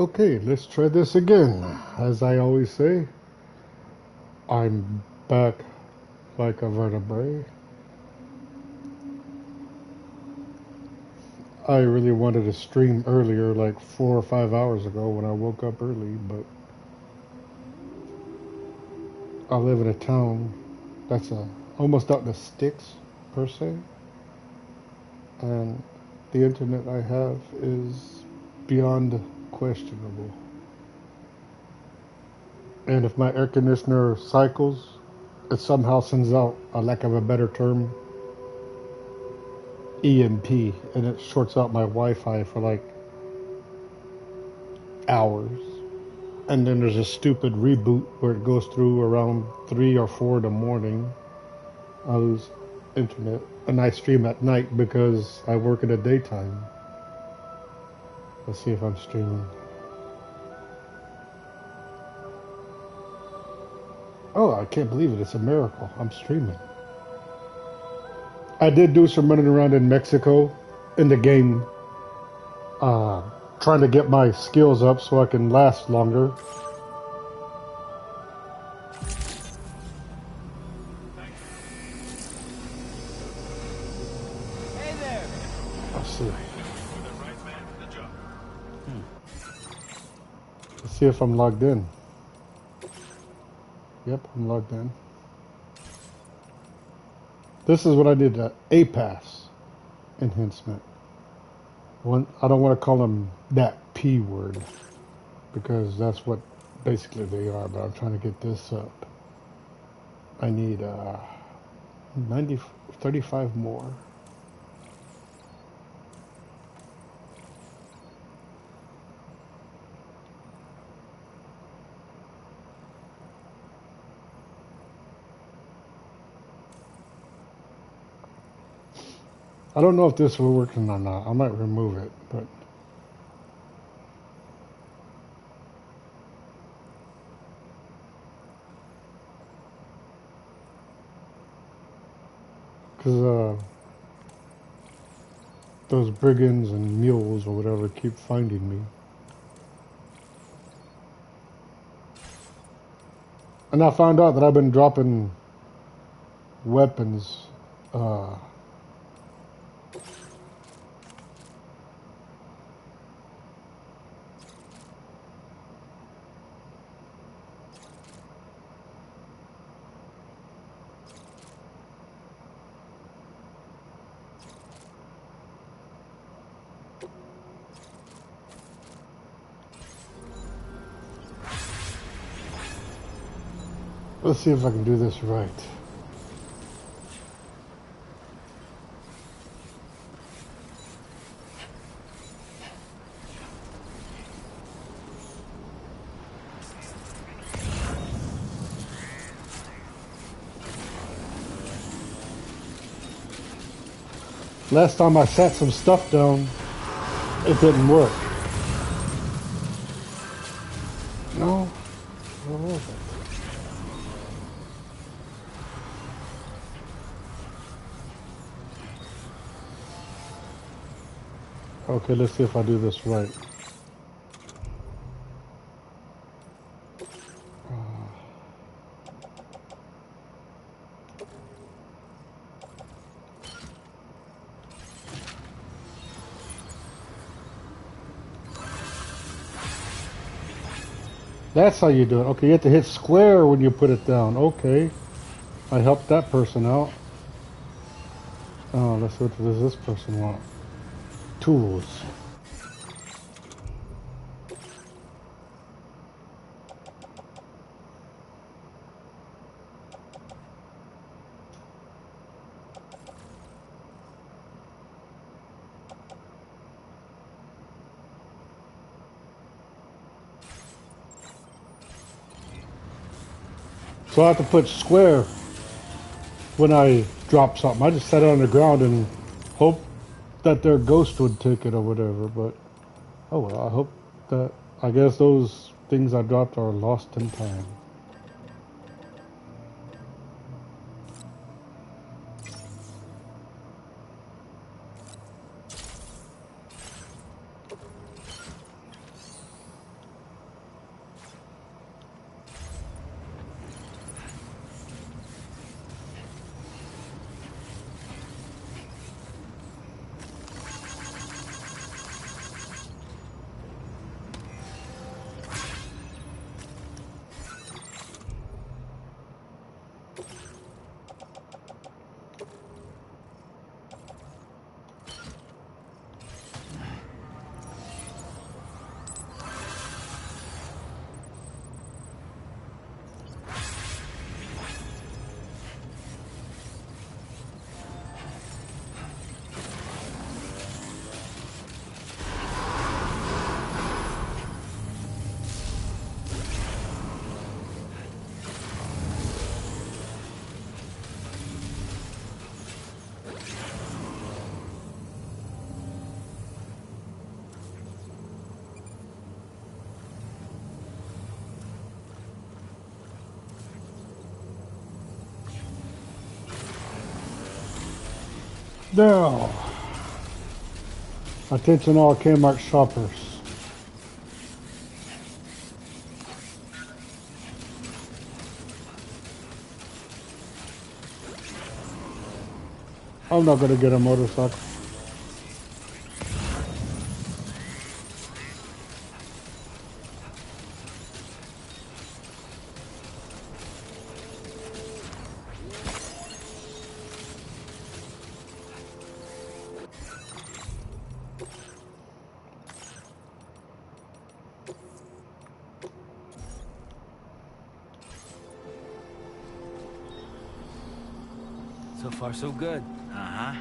Okay, let's try this again. As I always say, I'm back like a vertebrae. I really wanted to stream earlier, like 4 or 5 hours ago when I woke up early, but I live in a town that's almost out in the sticks, per se, and the internet I have is beyond questionable. And if my air conditioner cycles, it somehow sends out, a lack of a better term, EMP, and it shorts out my Wi-Fi for like hours. And then there's a stupid reboot where it goes through around 3 or 4 in the morning. I lose internet, and I stream at night because I work in the daytime. Let's see if I'm streaming. Oh, I can't believe it. It's a miracle. I'm streaming. I did do some running around in Mexico in the game, uh, trying to get my skills up so I can last longer. Hey there. Let's see. Let's see if I'm logged in. Yep, I'm logged in. This is what I did, A-Pass enhancement. I don't want to call them that P word because that's what basically they are, but I'm trying to get this up. I need 35 more. I don't know if this will work or not. I might remove it, but because those brigands and mules or whatever keep finding me. And I found out that I've been dropping weapons. Let's see if I can do this right. Last time I sat some stuff down, it didn't work. No? Where was it? Okay, let's see if I do this right. That's how you do it. Okay, you have to hit square when you put it down. Okay. I helped that person out. Oh, let's see, what does this person want? Tools. So I have to put square when I drop something. I just set it on the ground and hope that their ghost would take it or whatever, but oh well, I hope that, I guess those things I dropped are lost in time. Now, attention all Kmart shoppers. I'm not gonna get a motorcycle. So far, so good. Uh-huh.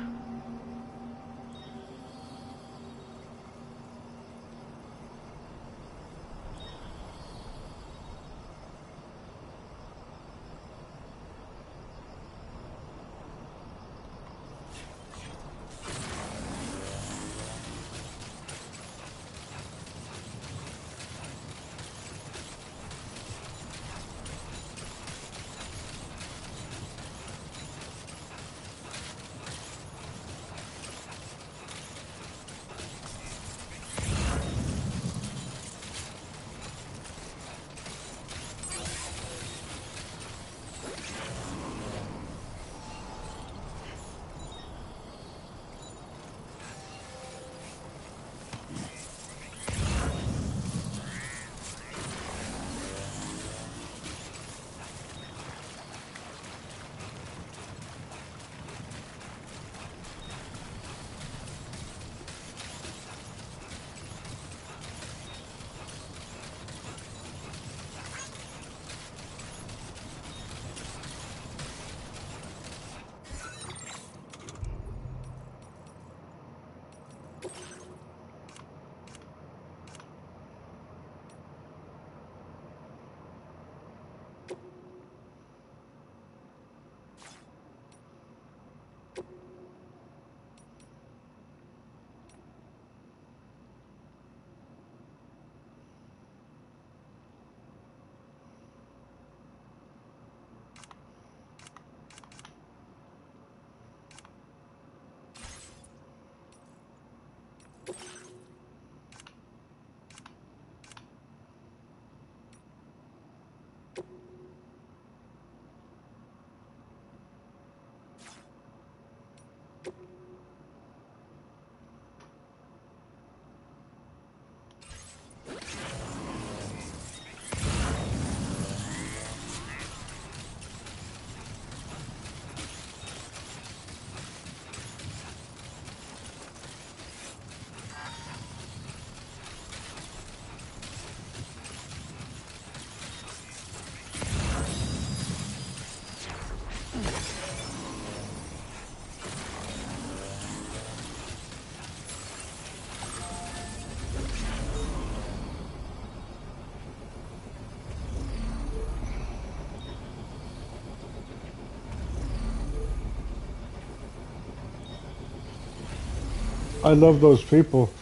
I love those people.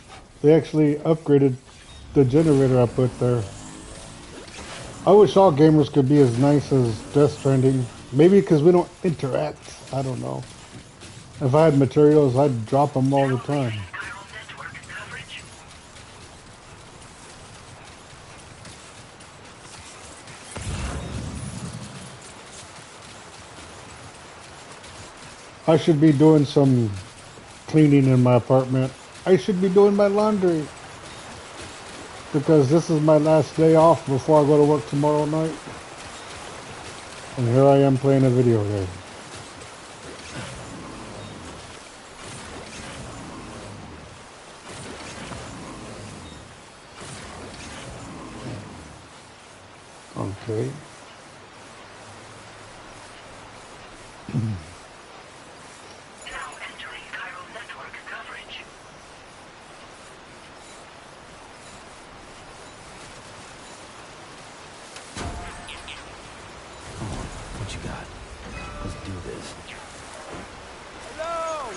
They actually upgraded the generator I put there. I wish all gamers could be as nice as Death Stranding. Maybe because we don't interact. I don't know. If I had materials, I'd drop them all the time. I should be doing some cleaning in my apartment. I should be doing my laundry. Because this is my last day off before I go to work tomorrow night. And here I am playing a video game. Okay. Now entering Cairo network coverage. What you got? Let's do this. Hello!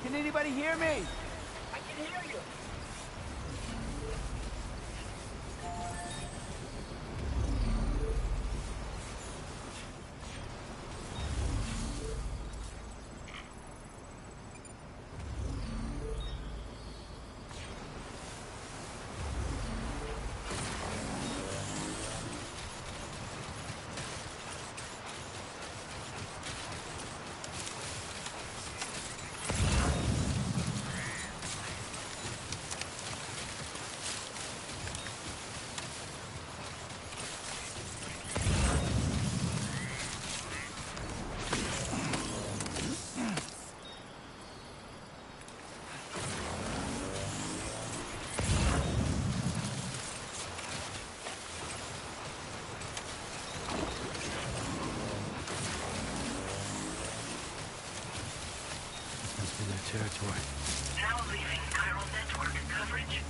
Can anybody hear me? Must be their territory. Now leaving chiral network coverage.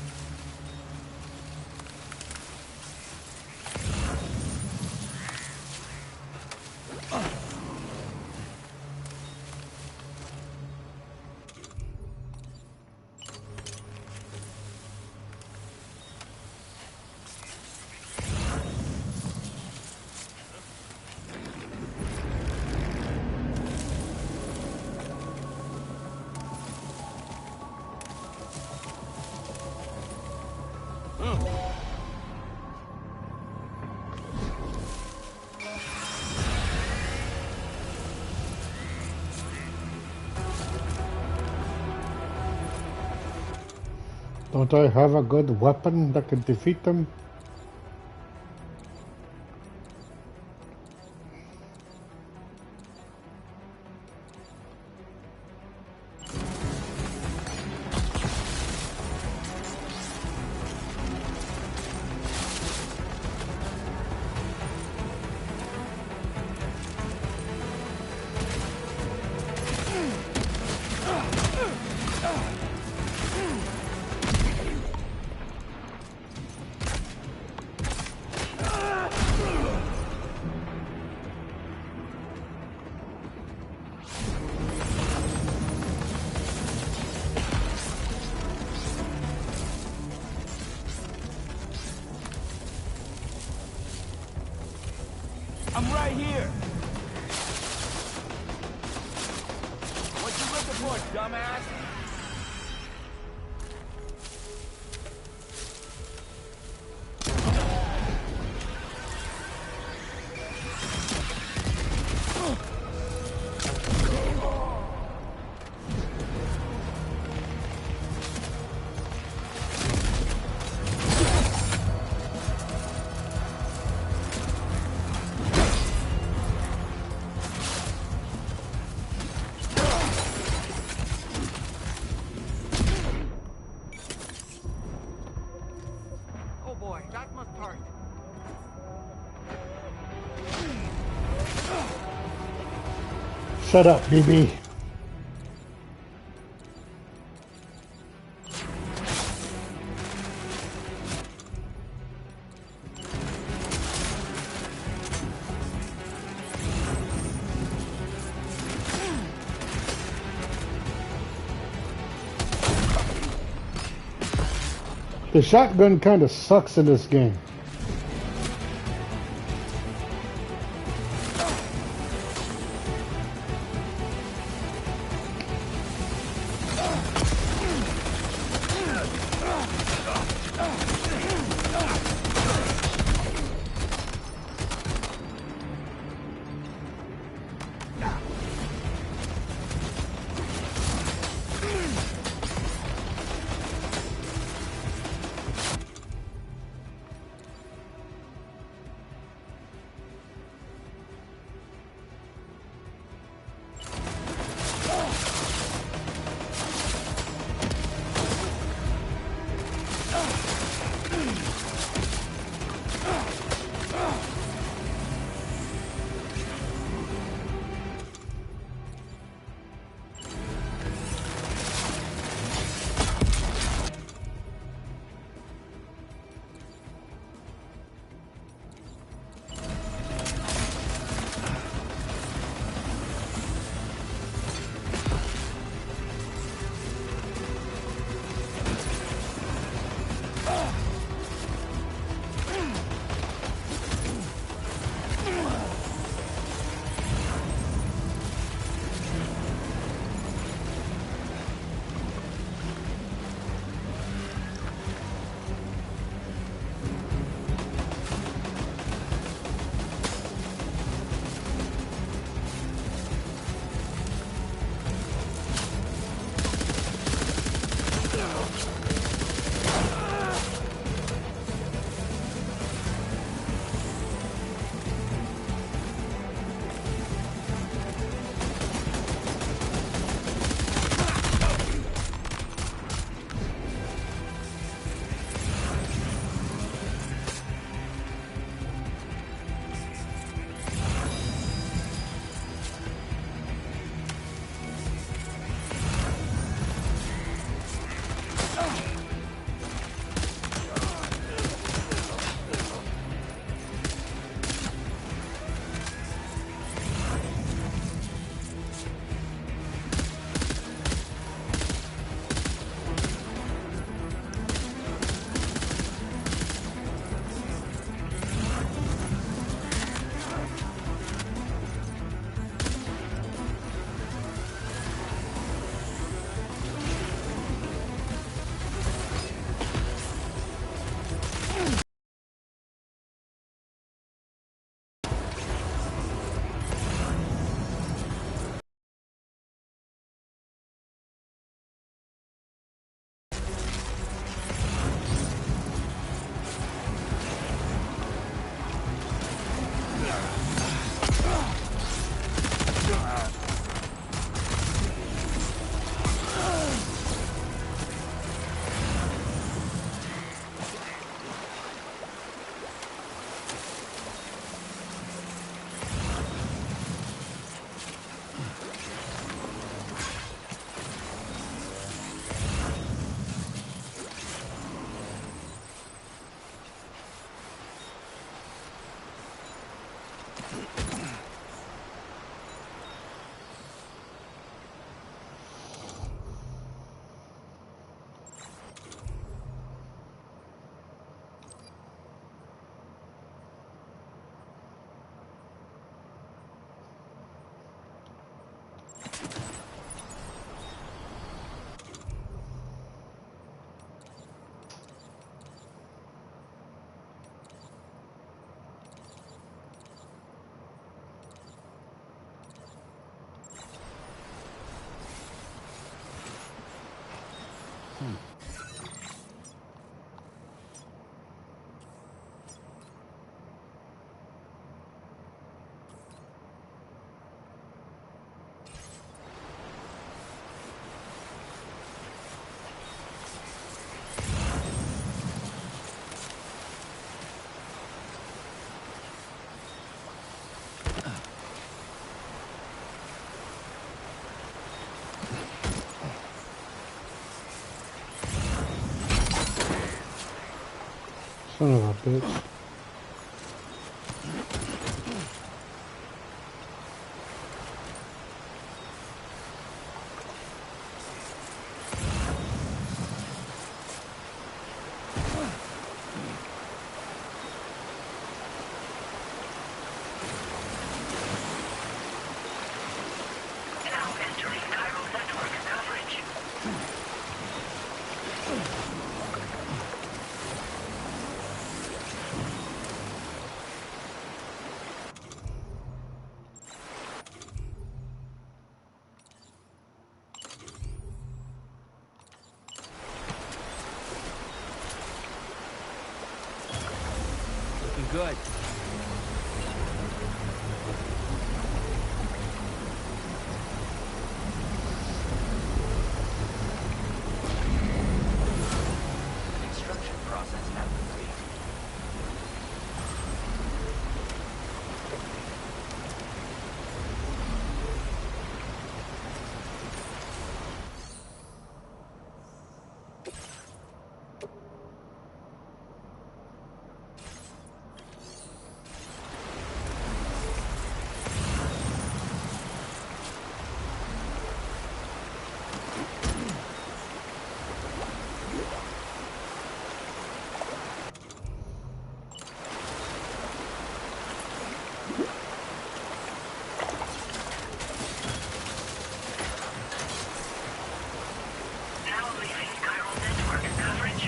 Don't I have a good weapon that can defeat them? I'm right here. What you looking for, dumbass? Oh boy, that must hurt. Shut up, BB. The shotgun kind of sucks in this game. Son of a bitch. Now entering chiral network coverage. Looking good. Extraction process now complete. Now leaving chiral network coverage.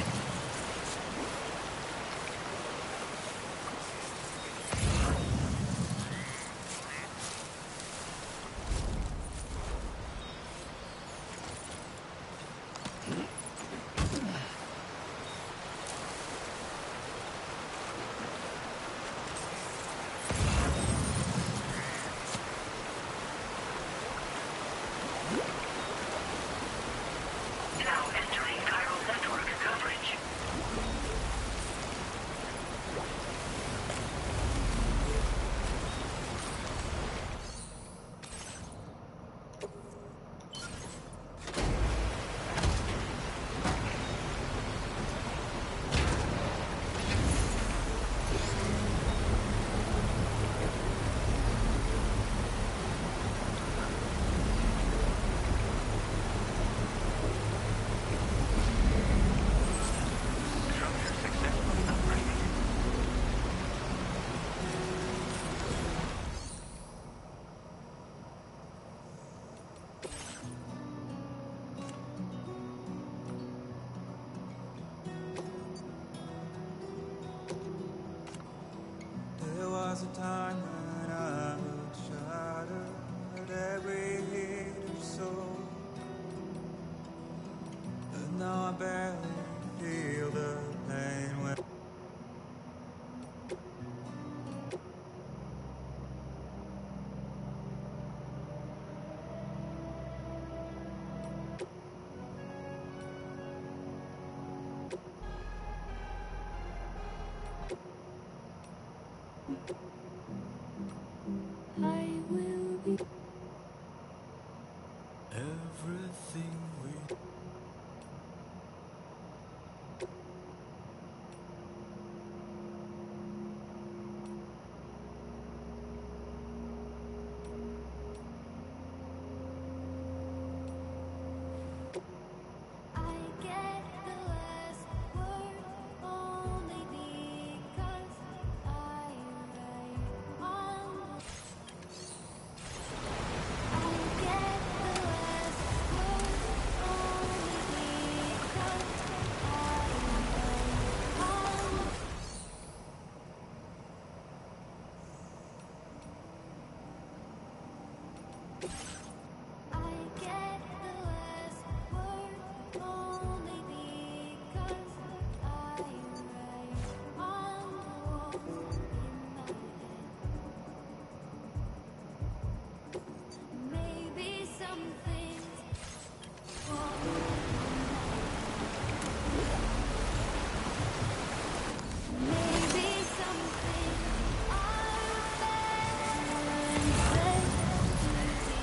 Now entering chiral network coverage. Structure successfully upgraded. There was a time when I shattered every hit of soul, but now I barely feel the pain when I will be everything we I get the last word only because I write on I get the last word only because I write on I get the last word only because I write on the walls in my head. Maybe some things fall. Maybe some things are better said to be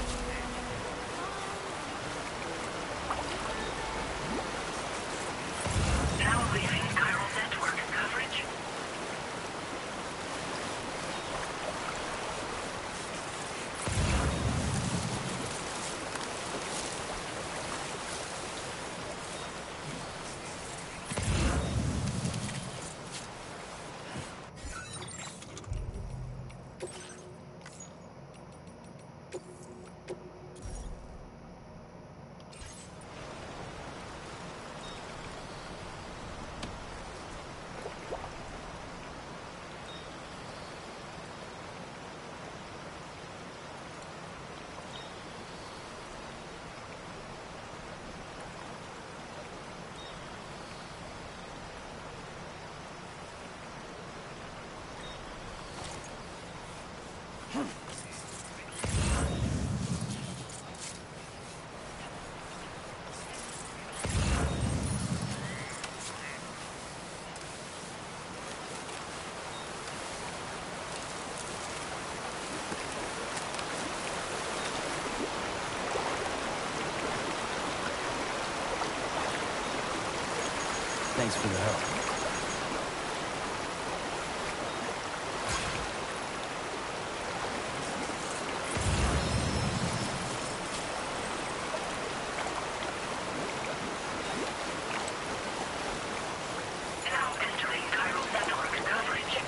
Thanks for the help. Now entering chiral network coverage.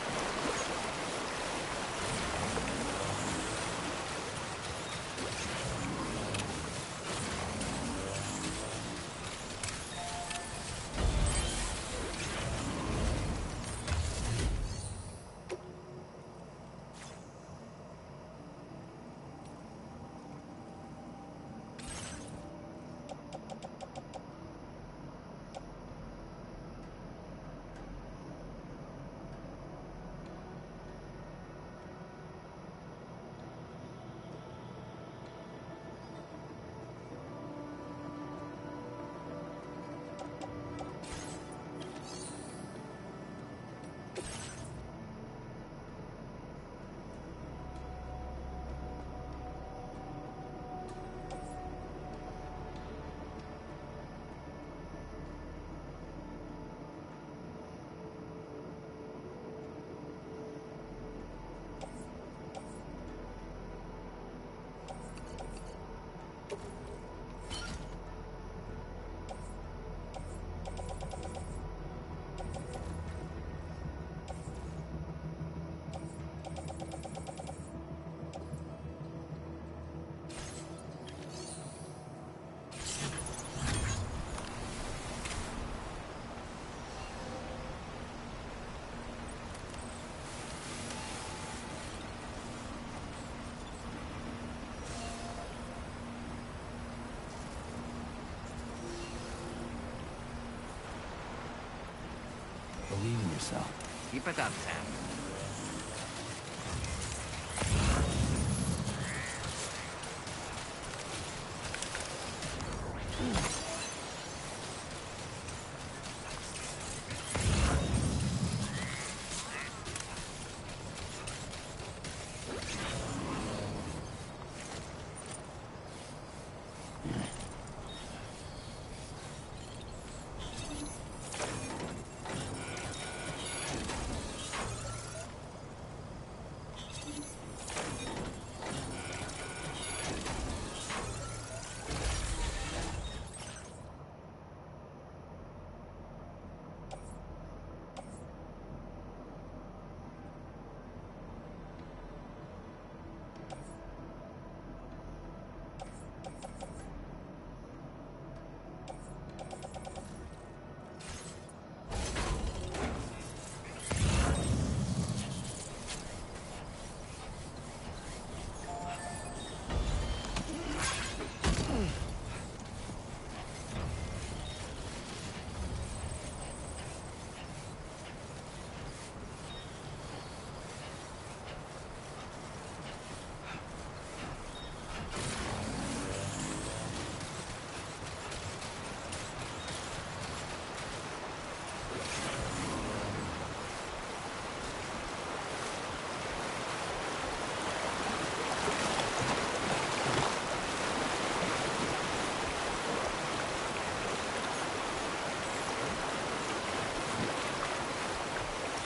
Believe in yourself. Keep it up, Sam.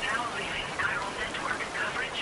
Now leaving chiral network coverage.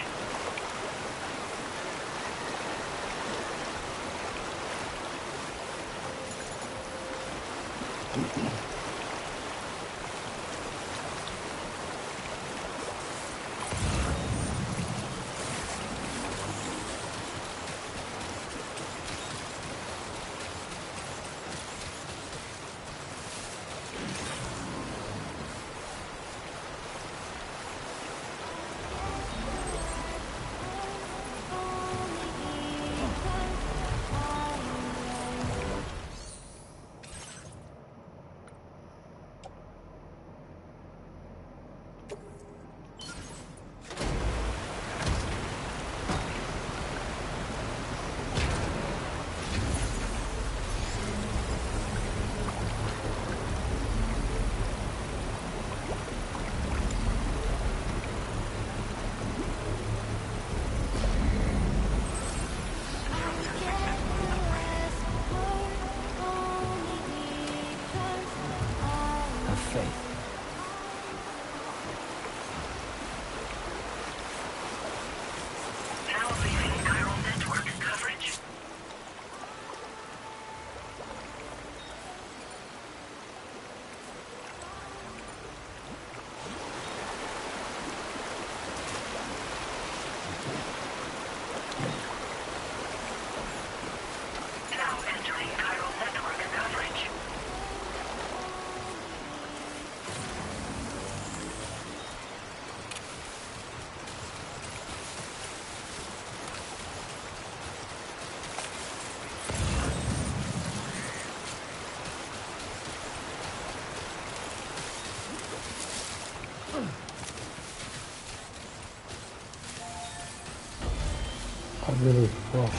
Have faith. really well.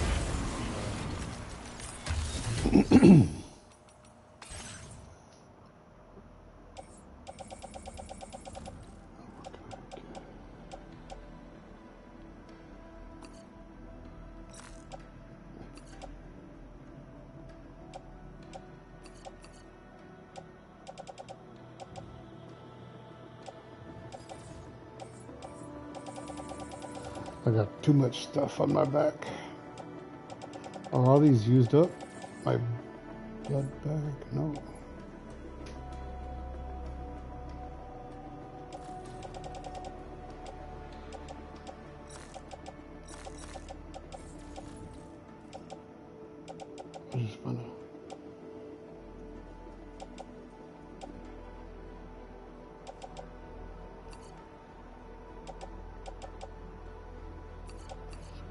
I got too much stuff on my back. Are all these used up? My blood bag? No. I just wanna.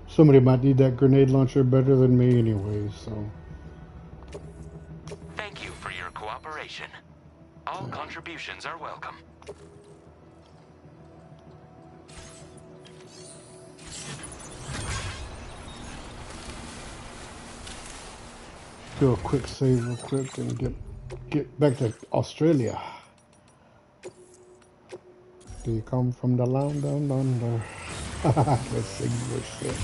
Somebody might need that grenade launcher better than me anyway, so. Thank you for your cooperation. All contributions are welcome. Do a quick save real quick and get back to Australia. Do you come from the land down under? Let's sing your shit.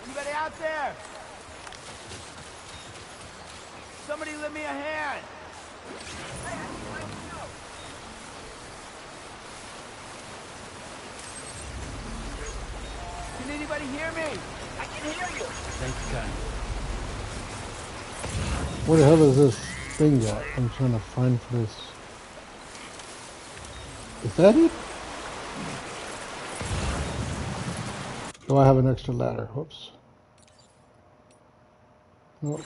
Anybody out there? Somebody lend me a hand. Can anybody hear me? I can hear you. Thank you, God. Where the hell is this thing at? I'm trying to find for this. Is that it? Do I have an extra ladder? Whoops. Nope.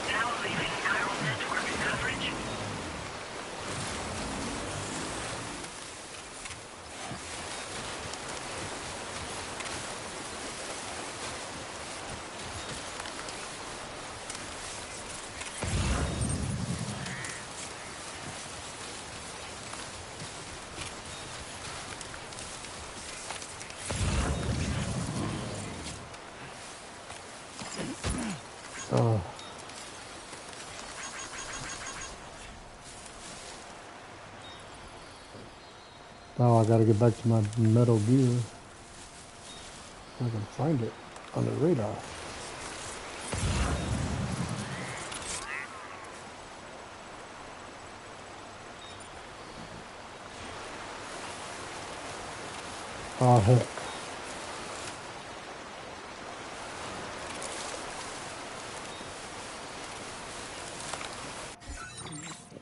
Now leaving chiral network coverage. Now I gotta get back to my Metal Gear. If I can find it on the radar. Oh heck.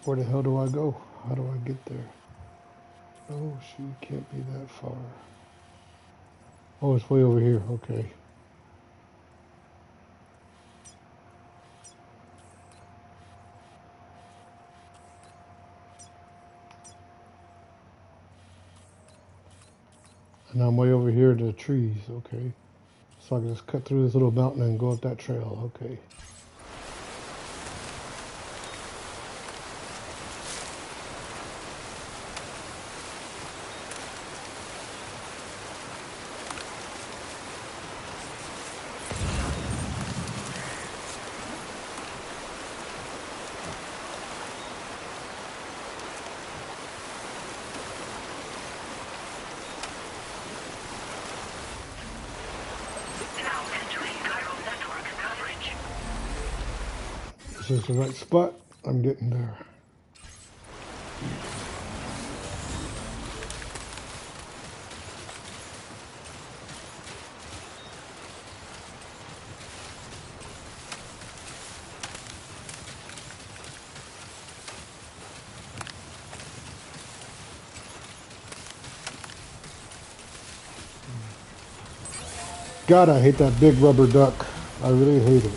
Where the hell do I go? How do I get there? Oh, she can't be that far. Oh, it's way over here. Okay. And I'm way over here to the trees. Okay. So I can just cut through this little mountain and go up that trail. Okay. Now entering chiral network coverage. This is the right spot. I'm getting there. God, I hate that big rubber duck. I really hate it.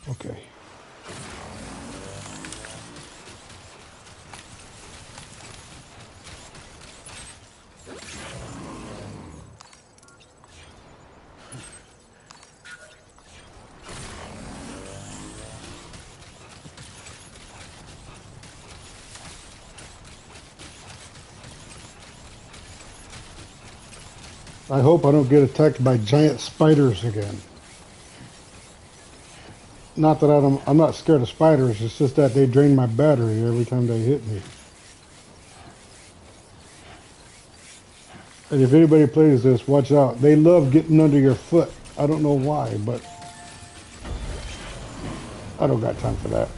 Okay. I hope I don't get attacked by giant spiders again. Not that I'm not scared of spiders, it's just that they drain my battery every time they hit me. And if anybody plays this, watch out. They love getting under your foot. I don't know why, but I don't got time for that.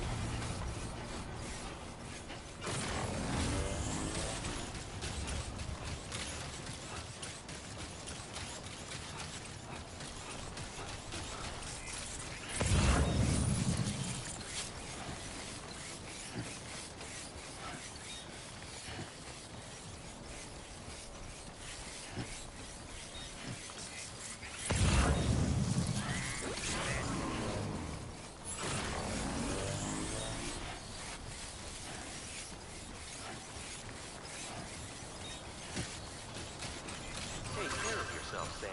Take care of yourself, Sam.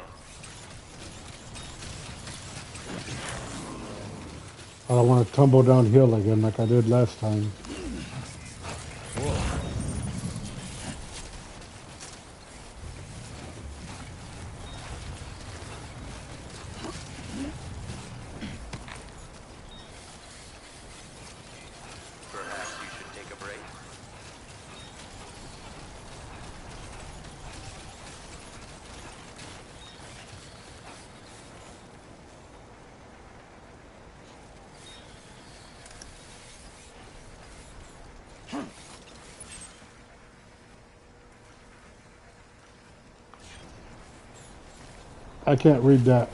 I don't want to tumble downhill again like I did last time. Perhaps you should take a break. I can't read that.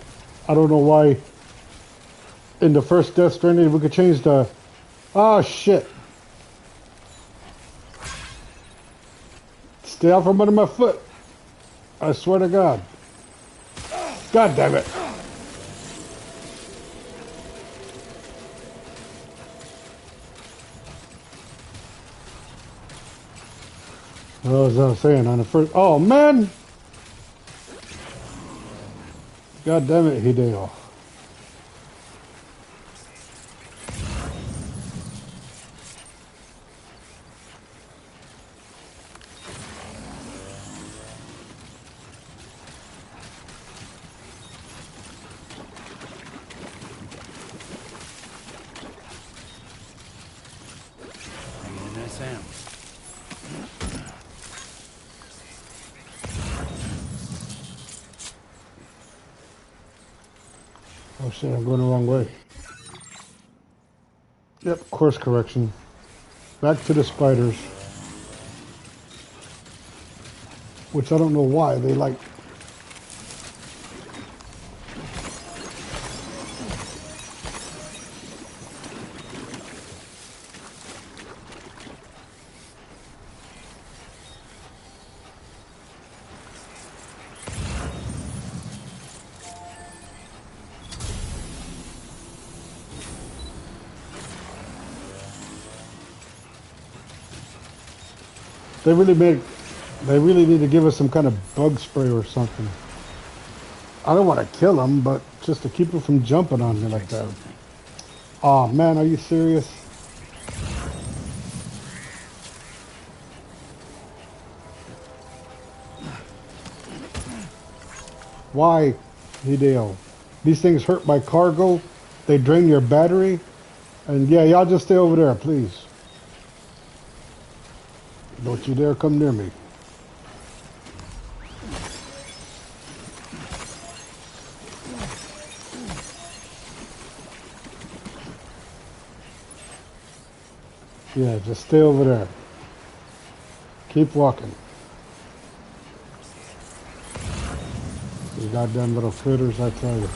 I don't know why in the first Death Stranding we could change the... Oh shit. Stay out from under my foot. I swear to God. God damn it. Well, as I was saying on the first... Oh man! God damn it, Hideo. Hanging in there, Sam. Oh shit, I'm going the wrong way. Yep, course correction. Back to the spiders. Which I don't know why. They like... They really need to give us some kind of bug spray or something. I don't want to kill them, but just to keep them from jumping on me like that. Oh man, are you serious? Why, Hideo? These things hurt my cargo. They drain your battery. And yeah, y'all just stay over there, please. Don't you dare come near me. Yeah, just stay over there. Keep walking. You goddamn little critters, I tell you.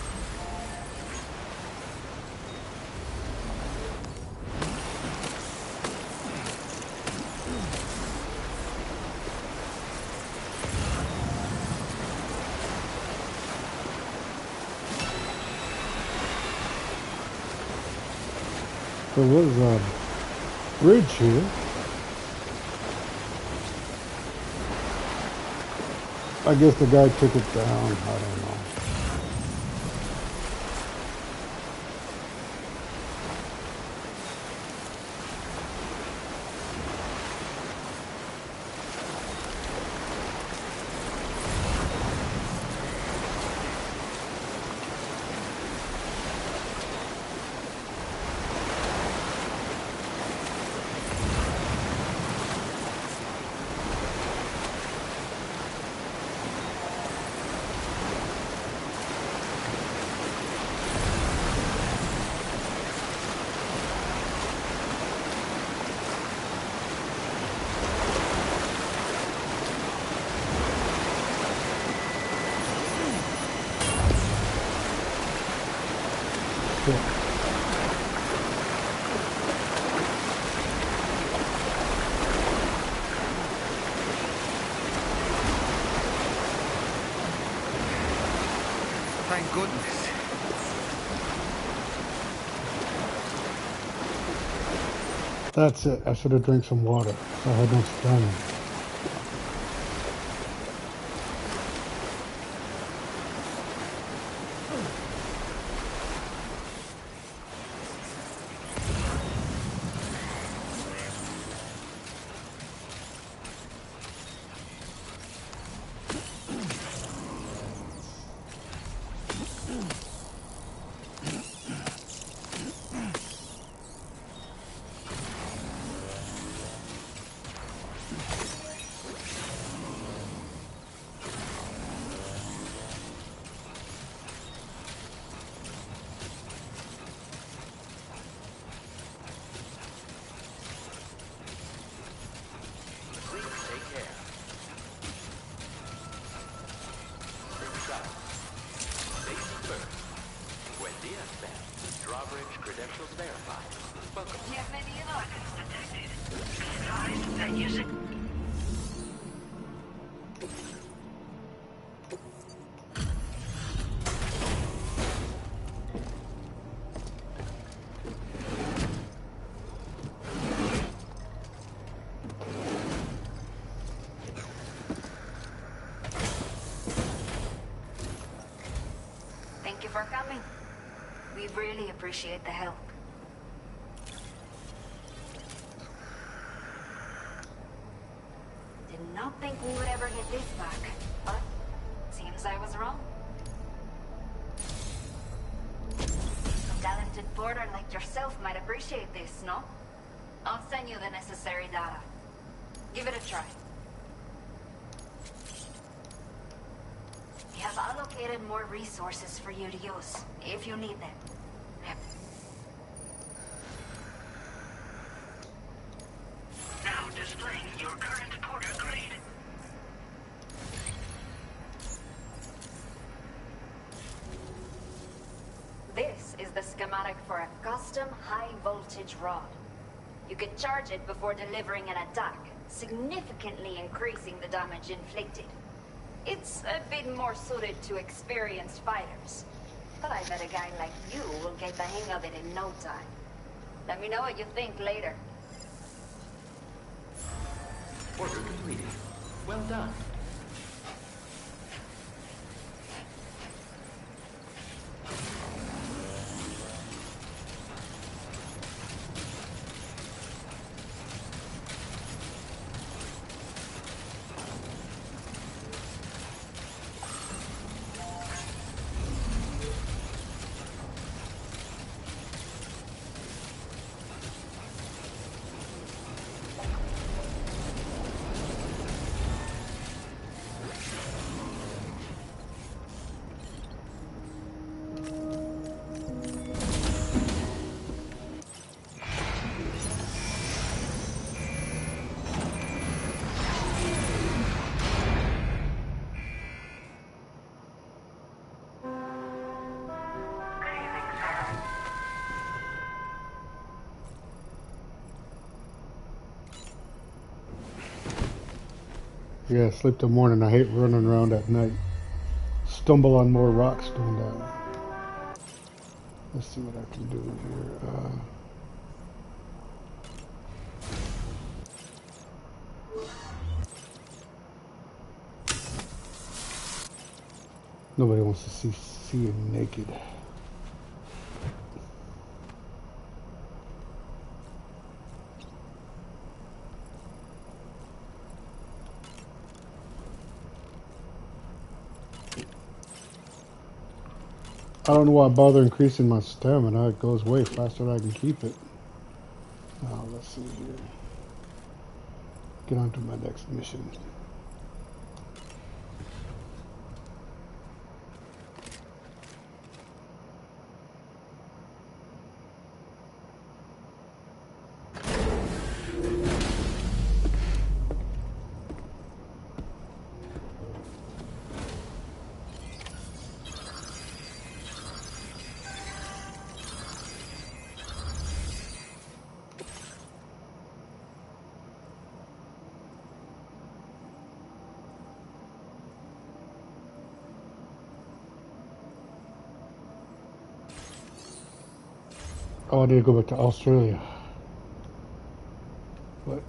There was a bridge here. I guess the guy took it down. I don't know. Thank goodness. That's it. I should have drank some water. So I had no stamina. Please take care. Inside. Safety first. When DSM. Drawbridge credentials verified. Welcome. That using Thank you for coming. We really appreciate the help. Did not think we would ever get this back, but seems I was wrong. A talented porter like yourself might appreciate this, no? I'll send you the necessary data. Give it a try. We have allocated more resources for you to use, if you need them. now displaying your current porter grade. This is the schematic for a custom high-voltage rod. You can charge it before delivering an attack, significantly increasing the damage inflicted. It's a bit more suited to experienced fighters. But I bet a guy like you will get the hang of it in no time. Let me know what you think later. Order completed. Well done. Yeah, sleep till morning. I hate running around at night. Stumble on more rocks doing that. Let's see what I can do here. Nobody wants to see you naked. I don't know why I bother increasing my stamina. It goes way faster than I can keep it. Now let's see here. Get on to my next mission. Oh, I need to go back to Australia. But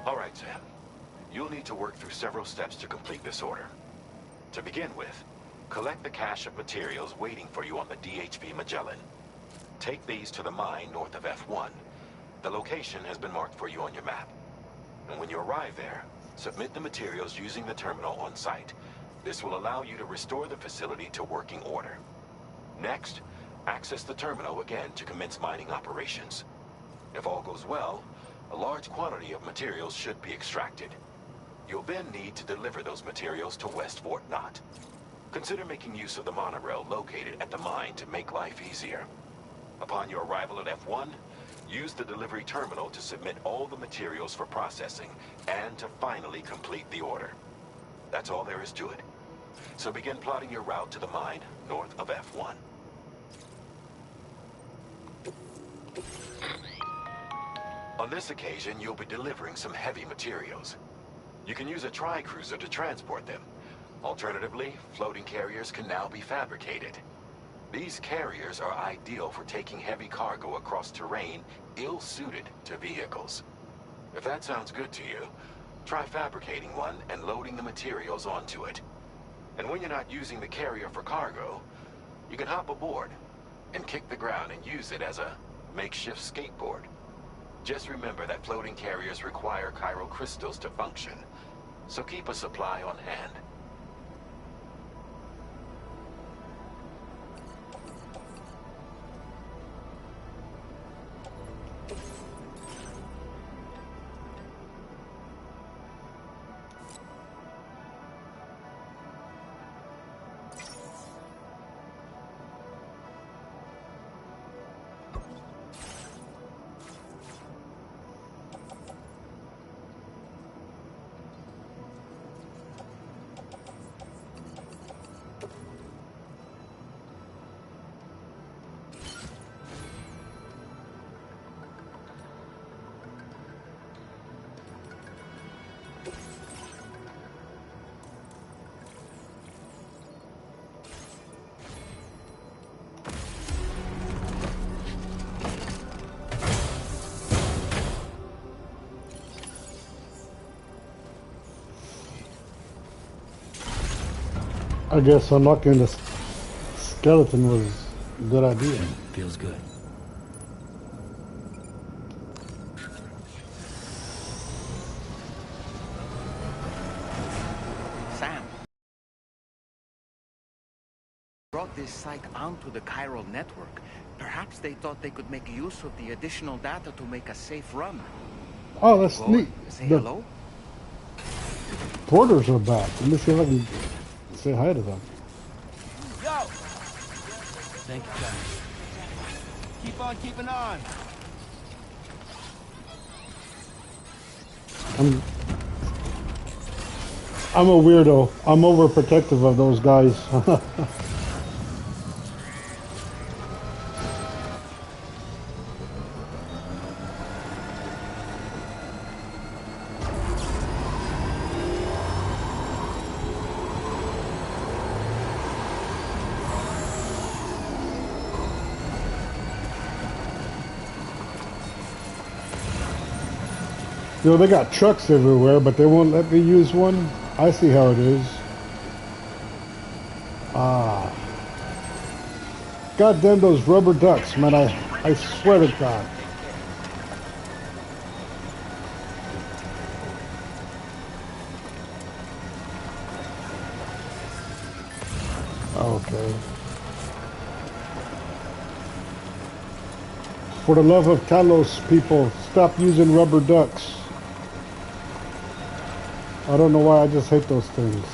All right, Sam. You'll need to work through several steps to complete this order. To begin with, collect the cache of materials waiting for you on the DHP Magellan. Take these to the mine north of F1. The location has been marked for you on your map. And when you arrive there, submit the materials using the terminal on site. This will allow you to restore the facility to working order. Next, access the terminal again to commence mining operations. If all goes well, a large quantity of materials should be extracted. You'll then need to deliver those materials to West Fort Knott. Consider making use of the monorail located at the mine to make life easier. Upon your arrival at F1, use the delivery terminal to submit all the materials for processing and to finally complete the order. That's all there is to it. So begin plotting your route to the mine north of F1. On this occasion, you'll be delivering some heavy materials. You can use a tri-cruiser to transport them. Alternatively, floating carriers can now be fabricated. These carriers are ideal for taking heavy cargo across terrain ill-suited to vehicles. If that sounds good to you, try fabricating one and loading the materials onto it. And when you're not using the carrier for cargo, you can hop aboard and kick the ground and use it as a makeshift skateboard. Just remember that floating carriers require chiral crystals to function, so keep a supply on hand. I guess unlocking the skeleton was a good idea. Feels good. Sam brought this site onto the chiral network. Perhaps they thought they could make use of the additional data to make a safe run. Oh, that's Go neat. and say The hello? porters are back. Let me see if I can say hi to them. Yo! Thank you, guys. Keep on keeping on. I'm I'm a weirdo. I'm overprotective of those guys. You know, they got trucks everywhere, but they won't let me use one. I see how it is. Ah. God damn those rubber ducks, man. I swear to God. Okay. For the love of Talos, people, stop using rubber ducks. I don't know why, I just hate those things.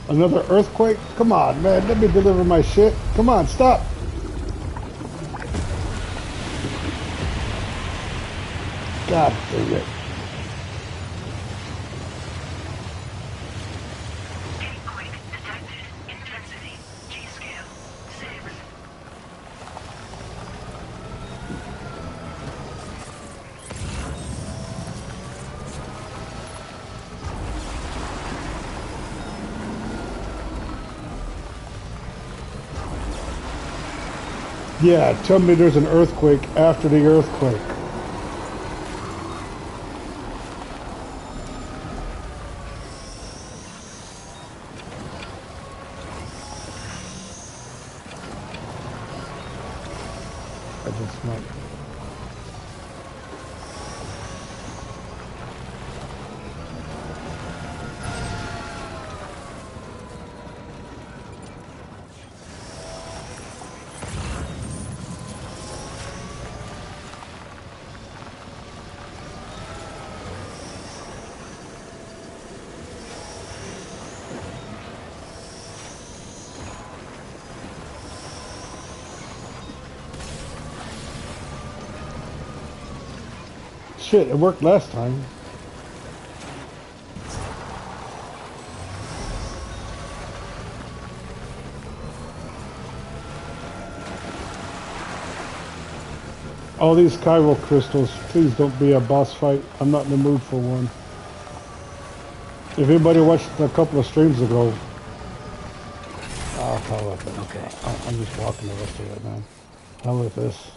Another earthquake? Come on, man. Let me deliver my shit. Come on, stop. God dang it. Earthquake detected. Intensity. G-scale. 6. Yeah, tell me there's an earthquake after the earthquake. I just might. Shit, it worked last time. All these chiral crystals, please don't be a boss fight. I'm not in the mood for one. If anybody watched a couple of streams ago, hell with it. Okay. I'm just walking the rest of it, man. Hell with this.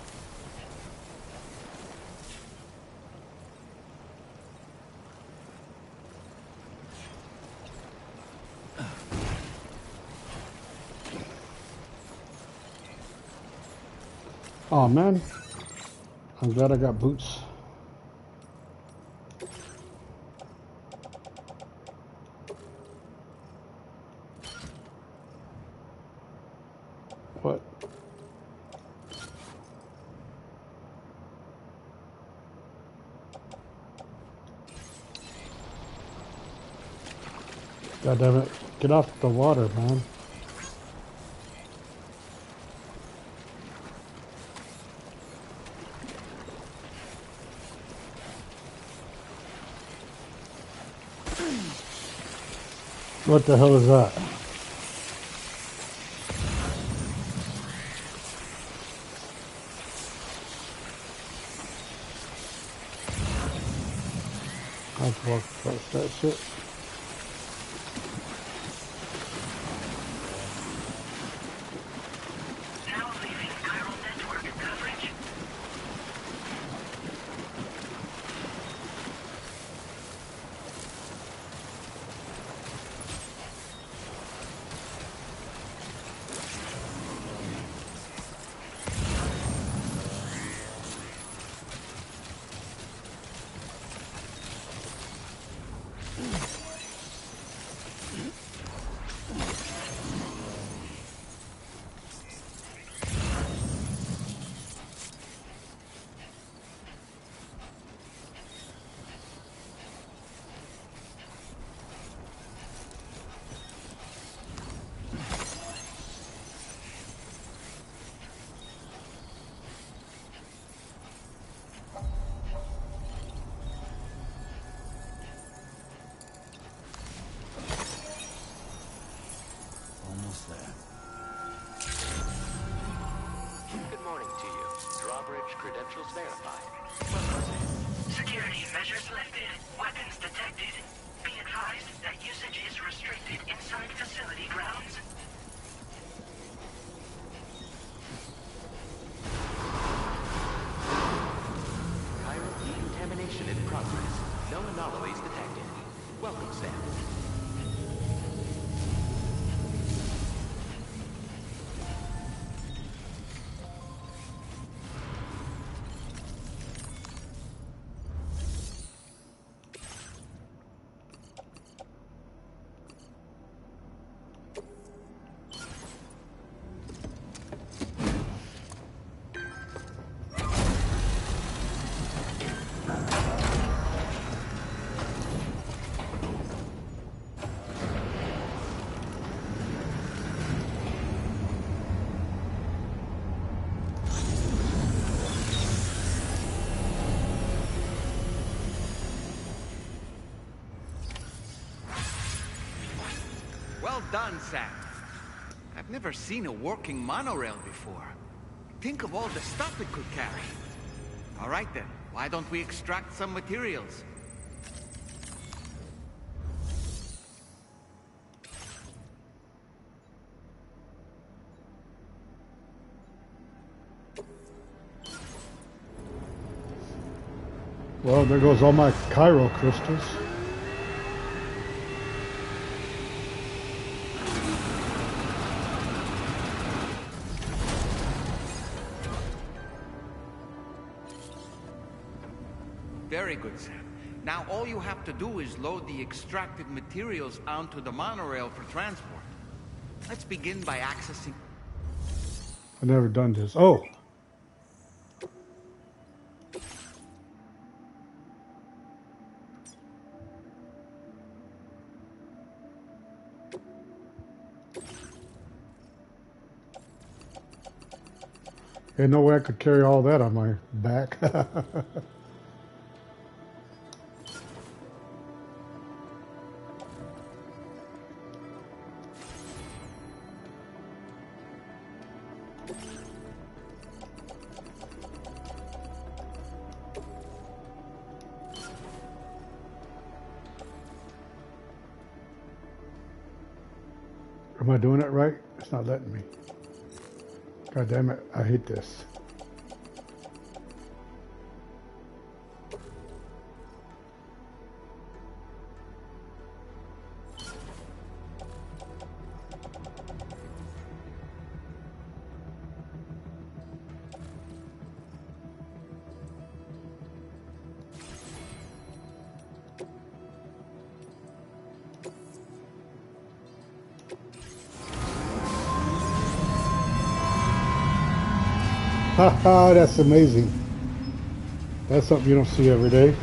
Oh man, I'm glad I got boots. What? God damn it. Get off the water, man. What the hell is that? I've walked past that shit. Now leaving chiral network coverage. credentials verified. Security measures lifted. Weapons detected. Be advised that usage is restricted inside facility grounds. Chiral decontamination in progress. No anomalies detected. Welcome, Sam. Well done, Sam. I've never seen a working monorail before. Think of all the stuff it could carry. All right then, why don't we extract some materials? Well, there goes all my chiral crystals. Very good, Sam. Now all you have to do is load the extracted materials onto the monorail for transport. Let's begin by accessing... I've never done this. Oh! Ain't no way I could carry all that on my back. Am I doing it right? It's not letting me. God damn it, I hate this. Haha, that's amazing. That's something you don't see every day. This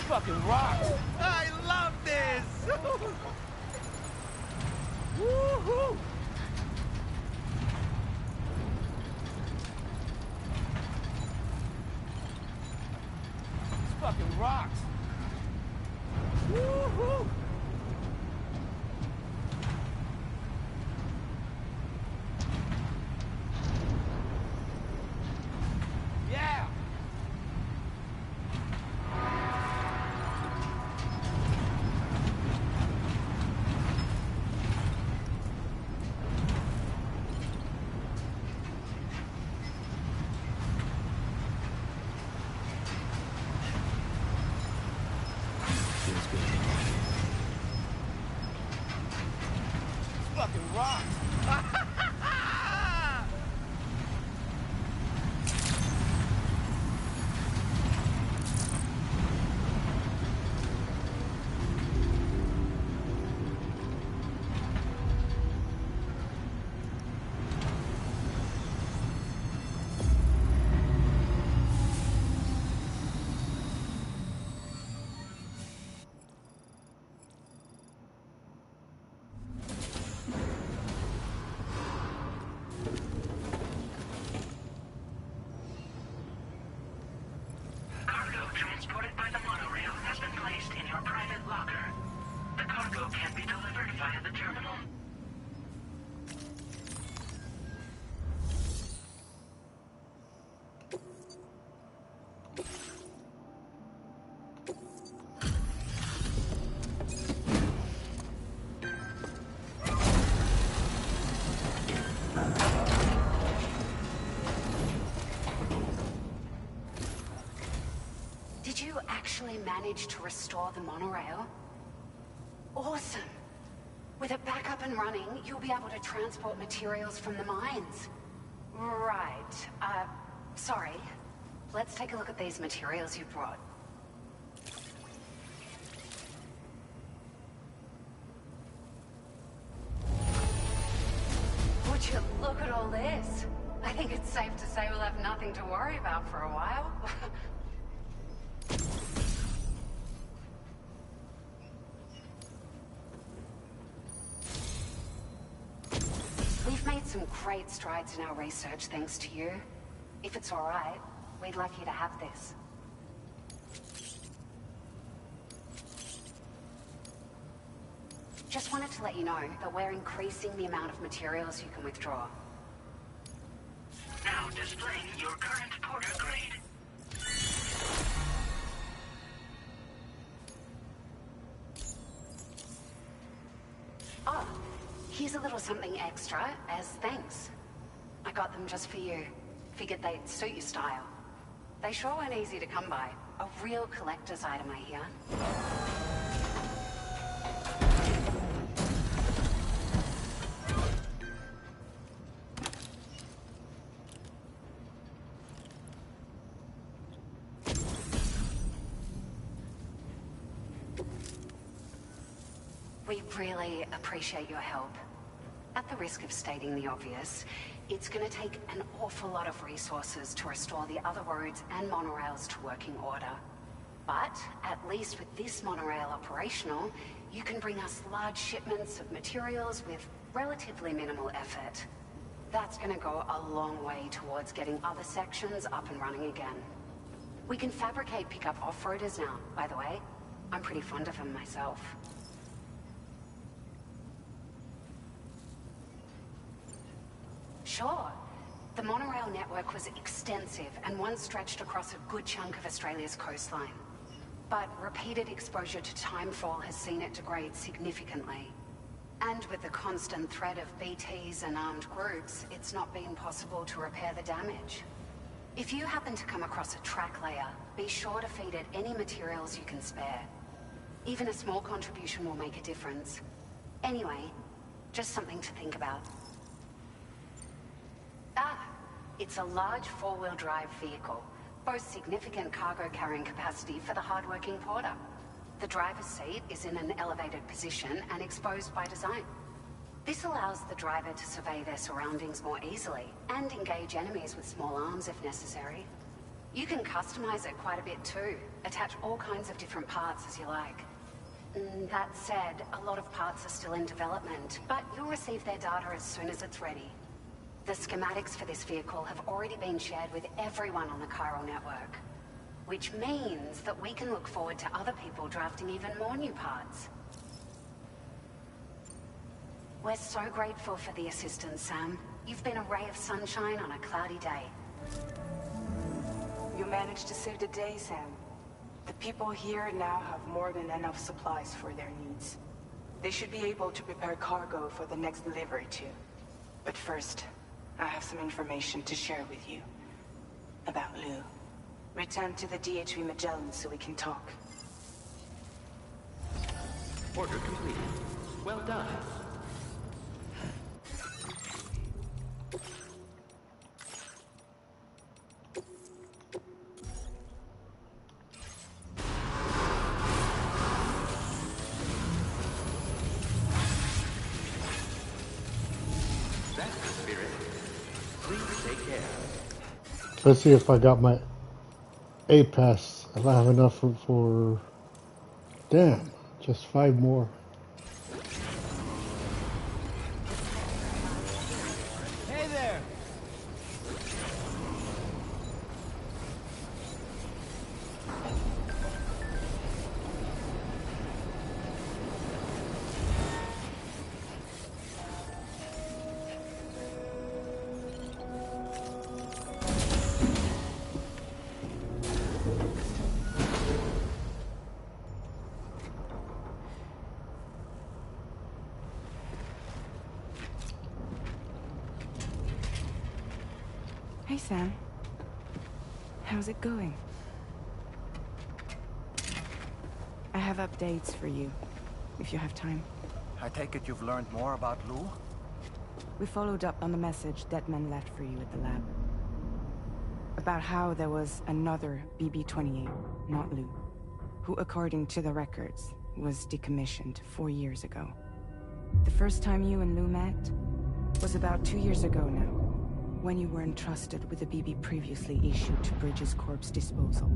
fucking rocks. I love this! Woohoo! This fucking rocks. Woohoo! Yeah! Feels good. actually managed to restore the monorail? Awesome. With it back up and running, you'll be able to transport materials from the mines. Right. Sorry. Let's take a look at these materials you brought. Would you look at all this? I think it's safe to say we'll have nothing to worry about for a while. We've made some great strides in our research thanks to you. If it's all right, we'd like you to have this. Just wanted to let you know that we're increasing the amount of materials you can withdraw. Now displaying your current porter grade. Oh, here's a little something extra as thanks. I got them just for you. Figured they'd suit your style. They sure weren't easy to come by. A real collector's item, I hear. We really appreciate your help. At the risk of stating the obvious, it's going to take an awful lot of resources to restore the other roads and monorails to working order. But, at least with this monorail operational, you can bring us large shipments of materials with relatively minimal effort. That's going to go a long way towards getting other sections up and running again. We can fabricate pickup off-roaders now, by the way. I'm pretty fond of them myself. Sure. The monorail network was extensive and once stretched across a good chunk of Australia's coastline. But repeated exposure to timefall has seen it degrade significantly. And with the constant threat of BTs and armed groups, it's not been possible to repair the damage. If you happen to come across a track layer, be sure to feed it any materials you can spare. Even a small contribution will make a difference. Anyway, just something to think about. It's a large four-wheel drive vehicle, boasts significant cargo carrying capacity for the hard-working porter. The driver's seat is in an elevated position and exposed by design. This allows the driver to survey their surroundings more easily and engage enemies with small arms if necessary. You can customize it quite a bit too, attach all kinds of different parts as you like. That said, a lot of parts are still in development, but you'll receive their data as soon as it's ready. The schematics for this vehicle have already been shared with everyone on the chiral network, which means that we can look forward to other people drafting even more new parts. We're so grateful for the assistance, Sam. You've been a ray of sunshine on a cloudy day. You managed to save the day, Sam. The people here now have more than enough supplies for their needs. They should be able to prepare cargo for the next delivery too. But first, I have some information to share with you. About Lou. Return to the DHV Magellan so we can talk. Order completed. Well done. That's the spirit. Please take care. Let's see if I got my A pass. If I have enough for damn, just 5 more. Hey there! Hey, Sam. How's it going? have updates for you, if you have time. I take it you've learned more about Lou? We followed up on the message Deadman left for you at the lab. About how there was another BB-28, not Lou, who, according to the records, was decommissioned 4 years ago. The first time you and Lou met was about 2 years ago now, when you were entrusted with a BB previously issued to Bridges Corp's disposal.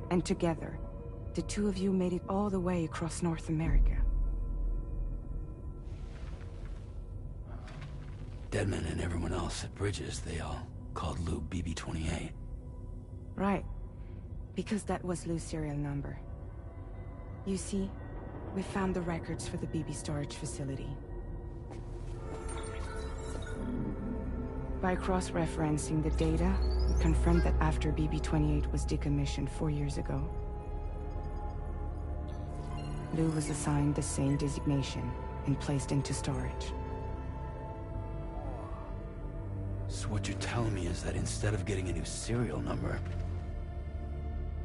And together, the two of you made it all the way across North America. Deadman and everyone else at Bridges, they all called Lou BB-28. Right. Because that was Lou's serial number. You see, we found the records for the BB storage facility. By cross-referencing the data, we confirmed that after BB-28 was decommissioned 4 years ago, Lou was assigned the same designation and placed into storage. So what you're telling me is that instead of getting a new serial number,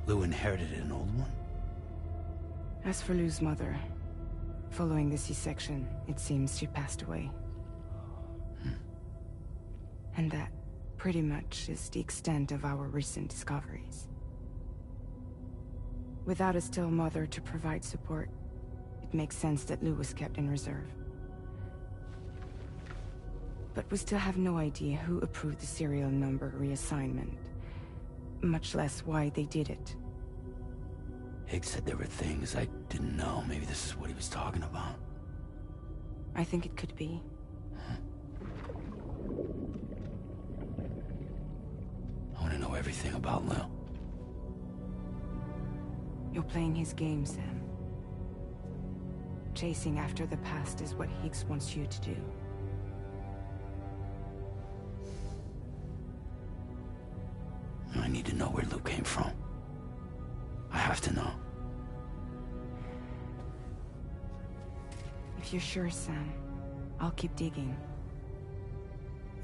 Lou inherited an old one? As for Lou's mother, following the C-section, it seems she passed away. And that, pretty much, is the extent of our recent discoveries. Without a still mother to provide support, it makes sense that Lou was kept in reserve. But we still have no idea who approved the serial number reassignment, much less why they did it. Higgs said there were things I didn't know. Maybe this is what he was talking about. I think it could be. I want to know everything about Lou. You're playing his game, Sam. Chasing after the past is what Higgs wants you to do. I need to know where Lou came from. I have to know. If you're sure, Sam, I'll keep digging.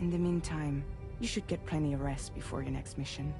In the meantime, you should get plenty of rest before your next mission.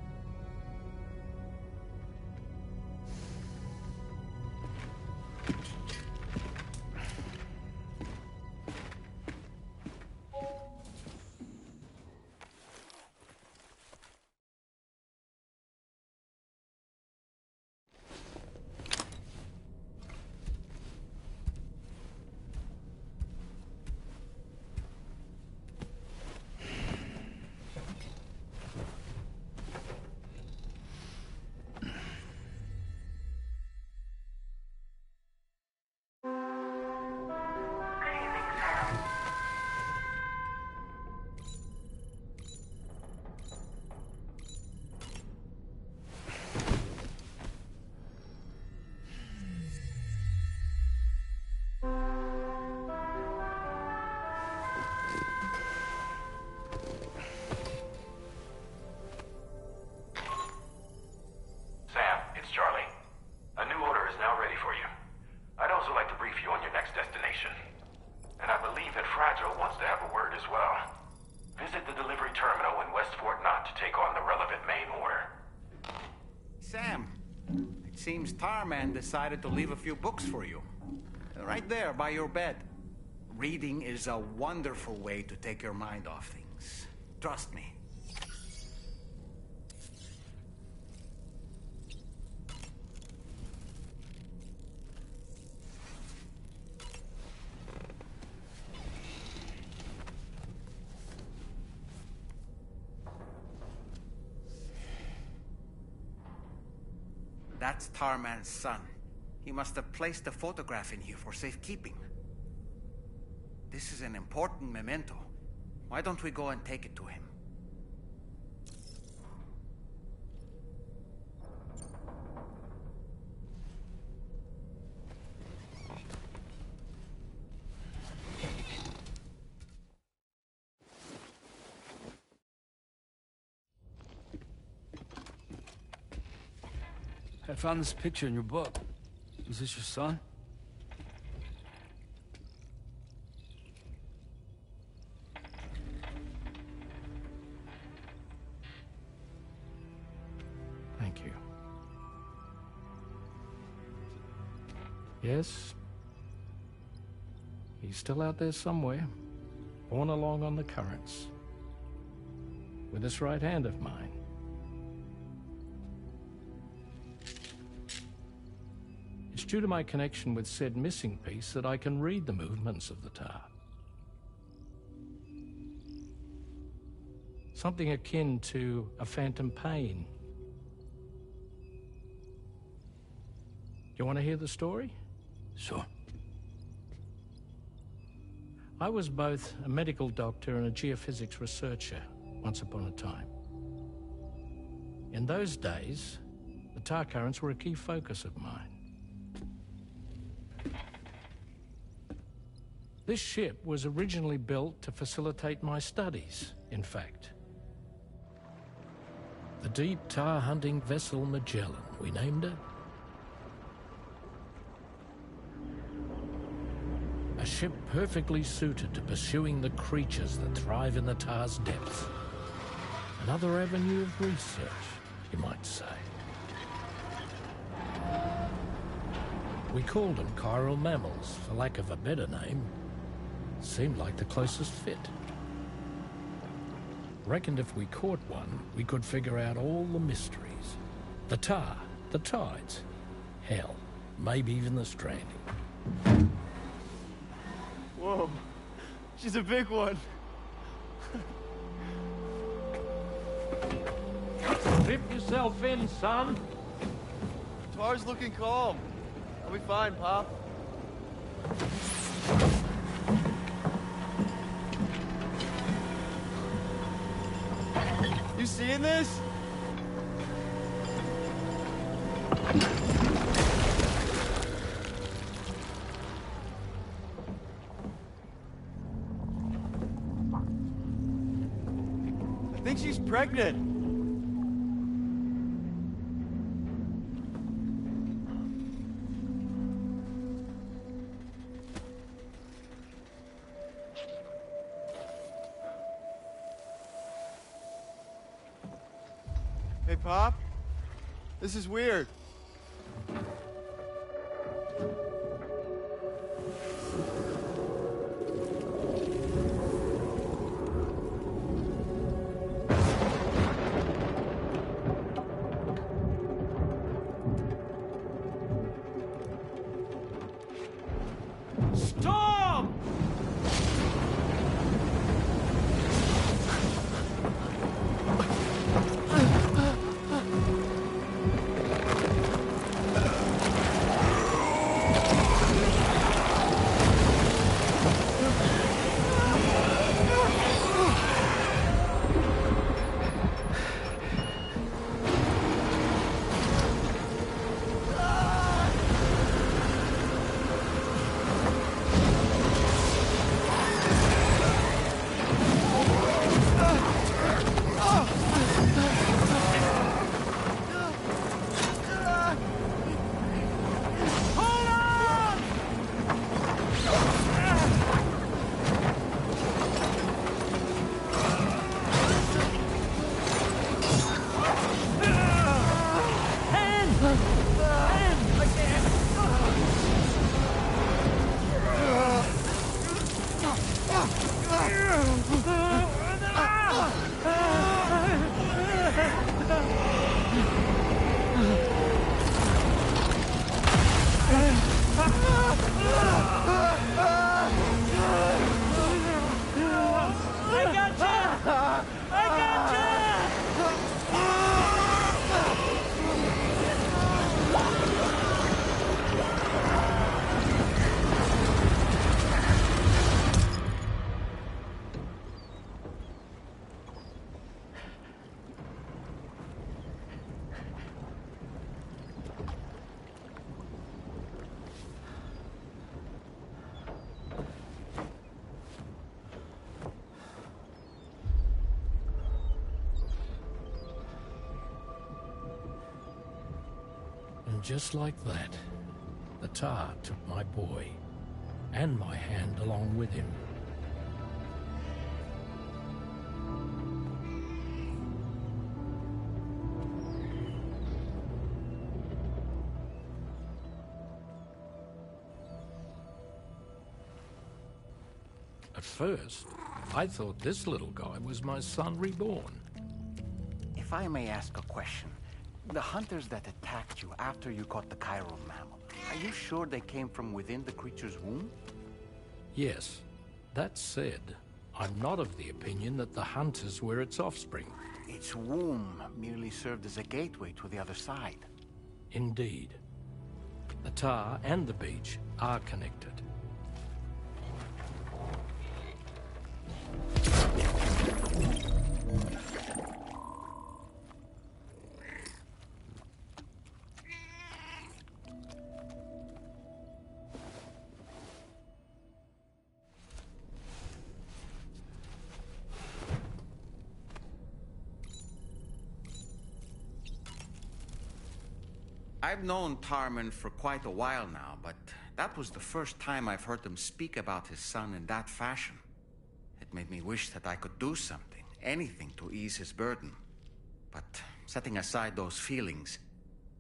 Seems Tarman decided to leave a few books for you. Right there by your bed. Reading is a wonderful way to take your mind off things. Trust me. That's Tarman's son. He must have placed a photograph in here for safekeeping. This is an important memento. Why don't we go and take it to him? I found this picture in your book. Is this your son? Yes. He's still out there somewhere, borne along on the currents, with this right hand of mine. It's due to my connection with said missing piece that I can read the movements of the tar. Something akin to a phantom pain. You want to hear the story? Sure. I was both a medical doctor and a geophysics researcher once upon a time. In those days, the tar currents were a key focus of mine. This ship was originally built to facilitate my studies, in fact. The deep tar hunting vessel Magellan, we named it. A ship perfectly suited to pursuing the creatures that thrive in the tar's depths. Another avenue of research, you might say. We called them chiral mammals, for lack of a better name. Seemed like the closest fit. Reckoned if we caught one, we could figure out all the mysteries. The tar, the tides, hell, maybe even the stranding. Whoa, she's a big one. Strip yourself in, son. Tar's looking calm. I'll be fine, Pop. You seeing this? I think she's pregnant. Hey, Pop. This is weird. Stop! And just like that, the tar took my boy, and my hand along with him. At first, I thought this little guy was my son reborn. If I may ask a question, the hunters that attacked you after you caught the chiral mammal, are you sure they came from within the creature's womb? Yes. That said, I'm not of the opinion that the hunters were its offspring. Its womb merely served as a gateway to the other side. Indeed. The tar and the beach are connected. I've known Tarman for quite a while now, but that was the first time I've heard him speak about his son in that fashion. It made me wish that I could do something, anything to ease his burden. But setting aside those feelings,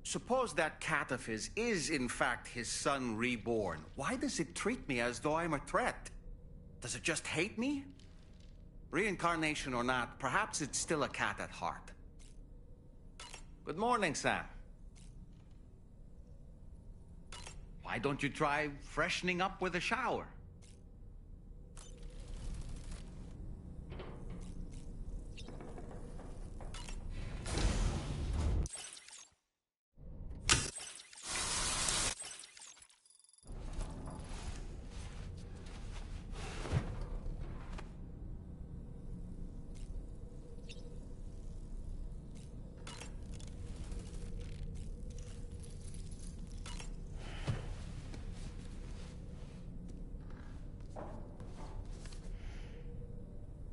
suppose that cat of his is in fact his son reborn. Why does it treat me as though I'm a threat? Does it just hate me? Reincarnation or not, perhaps it's still a cat at heart. Good morning, Sam. Why don't you try freshening up with a shower?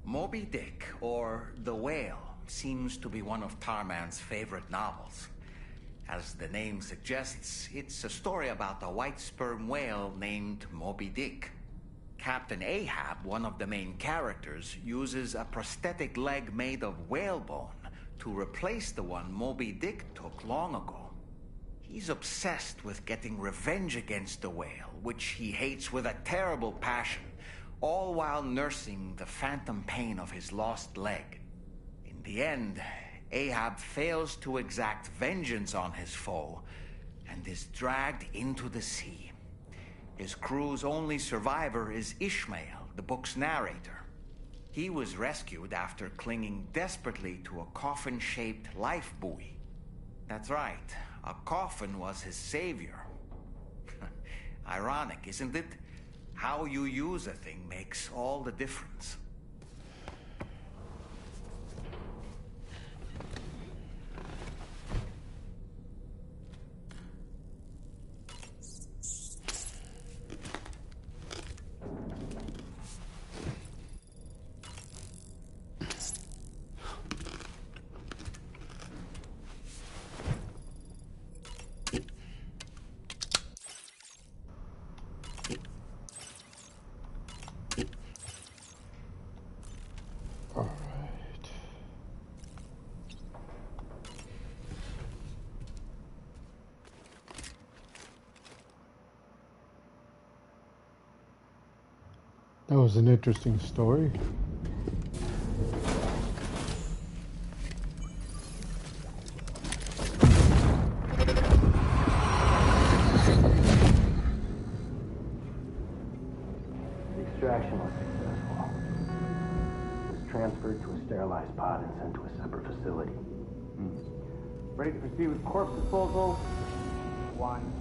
Moby Dick, or The Whale, seems to be one of Tarman's favorite novels. As the name suggests, it's a story about a white sperm whale named Moby Dick. Captain Ahab, one of the main characters, uses a prosthetic leg made of whalebone to replace the one Moby Dick took long ago. He's obsessed with getting revenge against the whale, which he hates with a terrible passion, all while nursing the phantom pain of his lost leg. In the end, Ahab fails to exact vengeance on his foe and is dragged into the sea. His crew's only survivor is Ishmael, the book's narrator. He was rescued after clinging desperately to a coffin-shaped life buoy. That's right, a coffin was his savior. Ironic, isn't it? How you use a thing makes all the difference. That was an interesting story. The extraction was successful. It was transferred to a sterilized pod and sent to a separate facility. Ready to proceed with corpse disposal? One.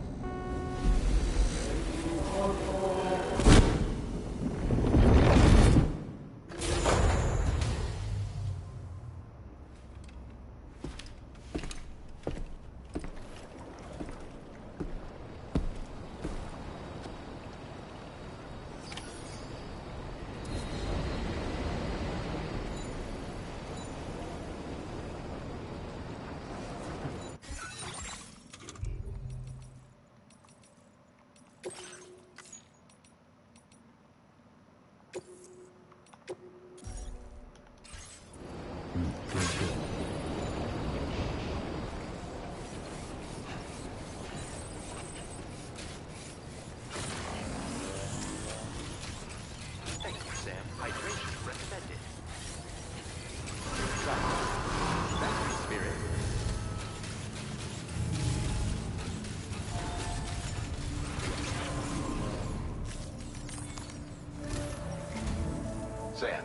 Sam,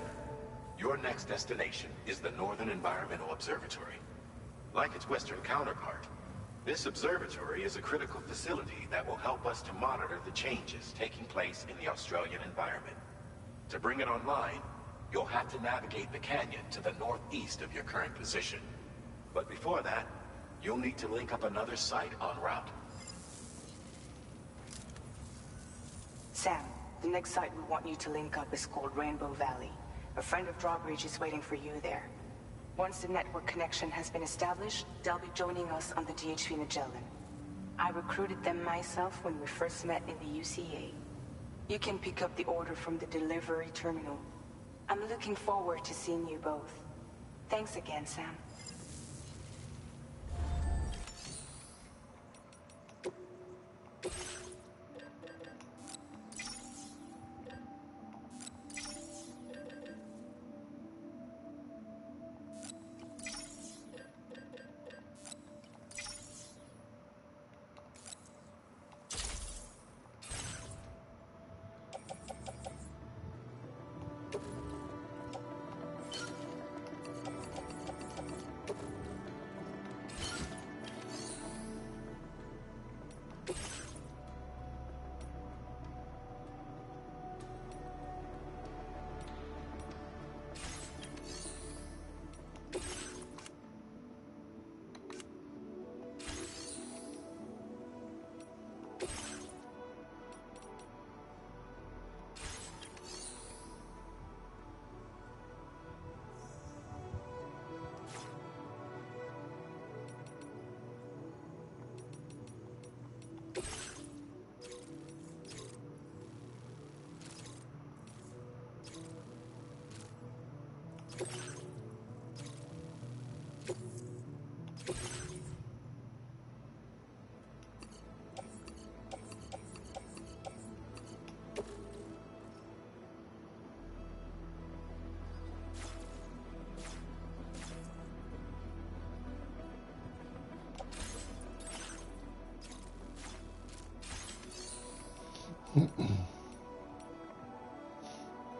your next destination is the Northern Environmental Observatory. Like its Western counterpart, this observatory is a critical facility that will help us to monitor the changes taking place in the Australian environment. To bring it online, you'll have to navigate the canyon to the northeast of your current position. But before that, you'll need to link up another site en route. Sam, the next site we want you to link up is called Rainbow Valley. A friend of Drawbridge is waiting for you there. Once the network connection has been established, they'll be joining us on the DHP Magellan. I recruited them myself when we first met in the UCA. You can pick up the order from the delivery terminal. I'm looking forward to seeing you both. Thanks again, Sam.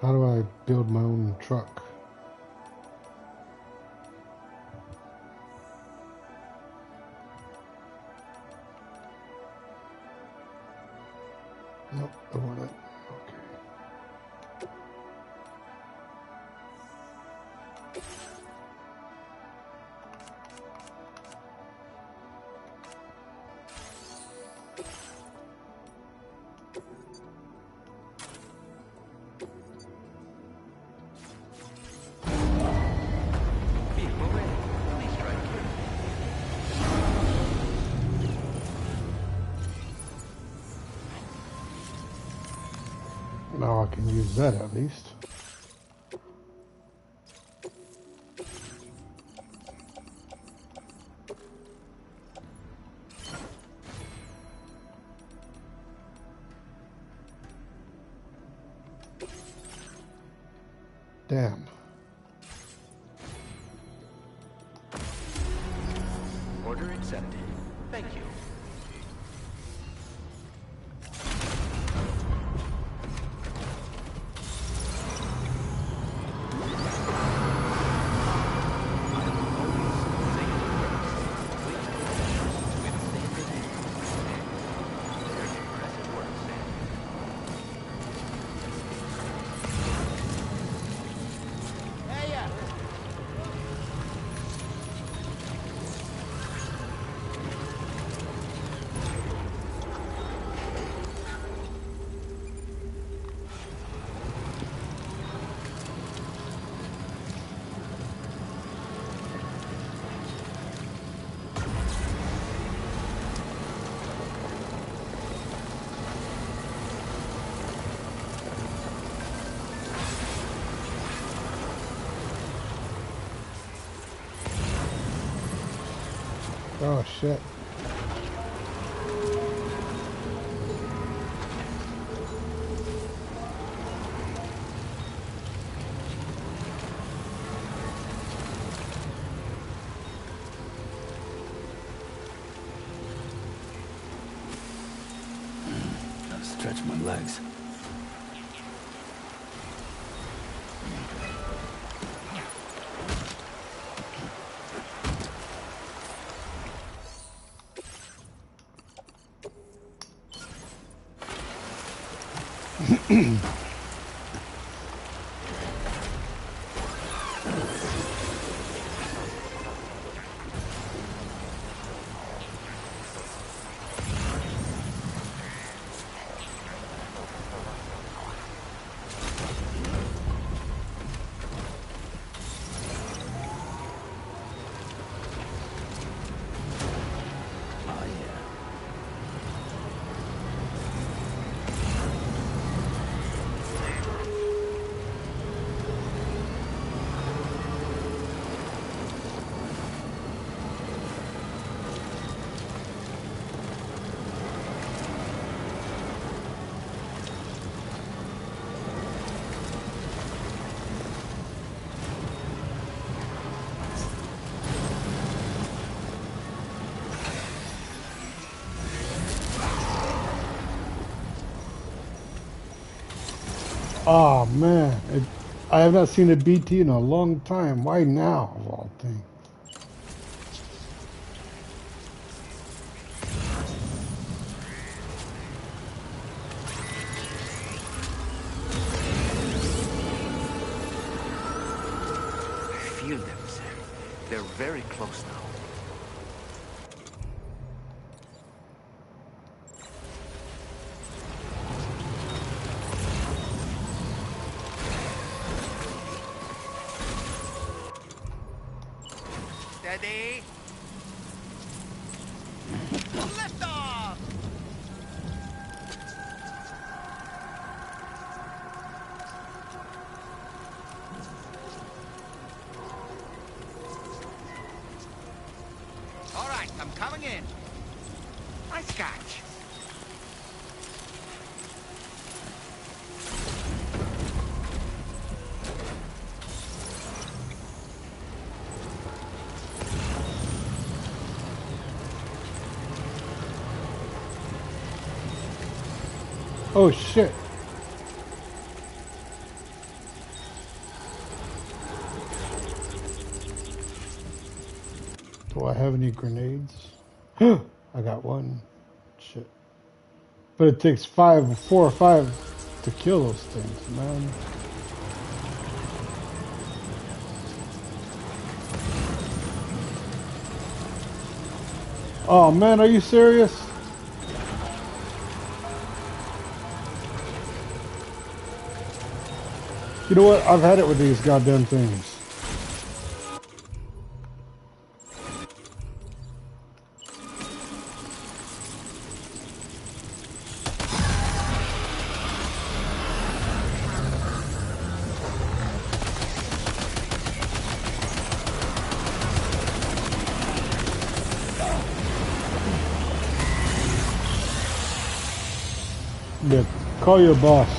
How do I build my own truck? Nope, I want it. Now I can use that at least. Damn. Order accepted. Thank you. Oh shit. Gotta stretch my legs. Oh man, I have not seen a BT in a long time. Why now, of all things? Feel them, Sam. They're very close now. Steady. Lift off! All right, I'm coming in. Nice catch. Oh shit. Do I have any grenades? I got one. Shit. But it takes 4 or 5 to kill those things, man. Oh man, are you serious? You know what? I've had it with these goddamn things. Yeah, call your boss.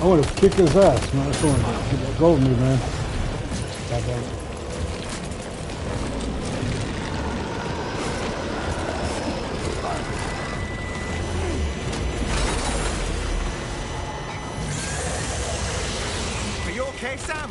I want to kick his ass, man. That's what go with me, man. Goddamn it. Are you okay, Sam?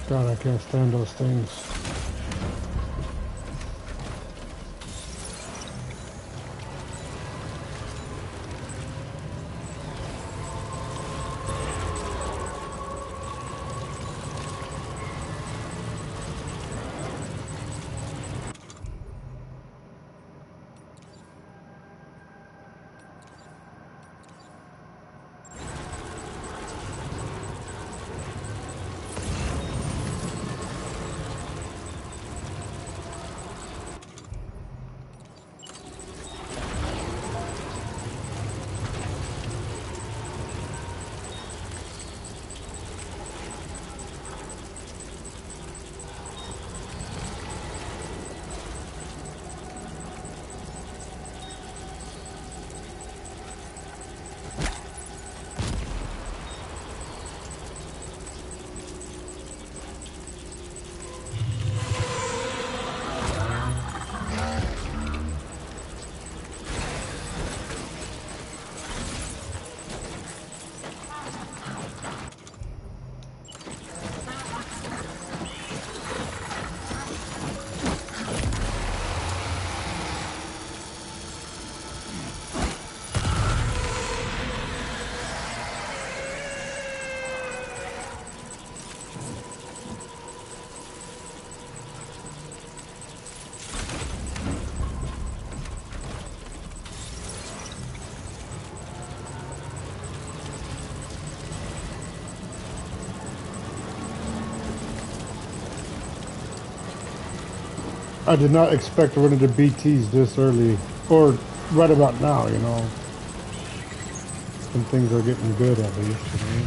God, I can't stand those things. I did not expect to run into BTs this early, or right about now, you know. When things are getting good at least, you know.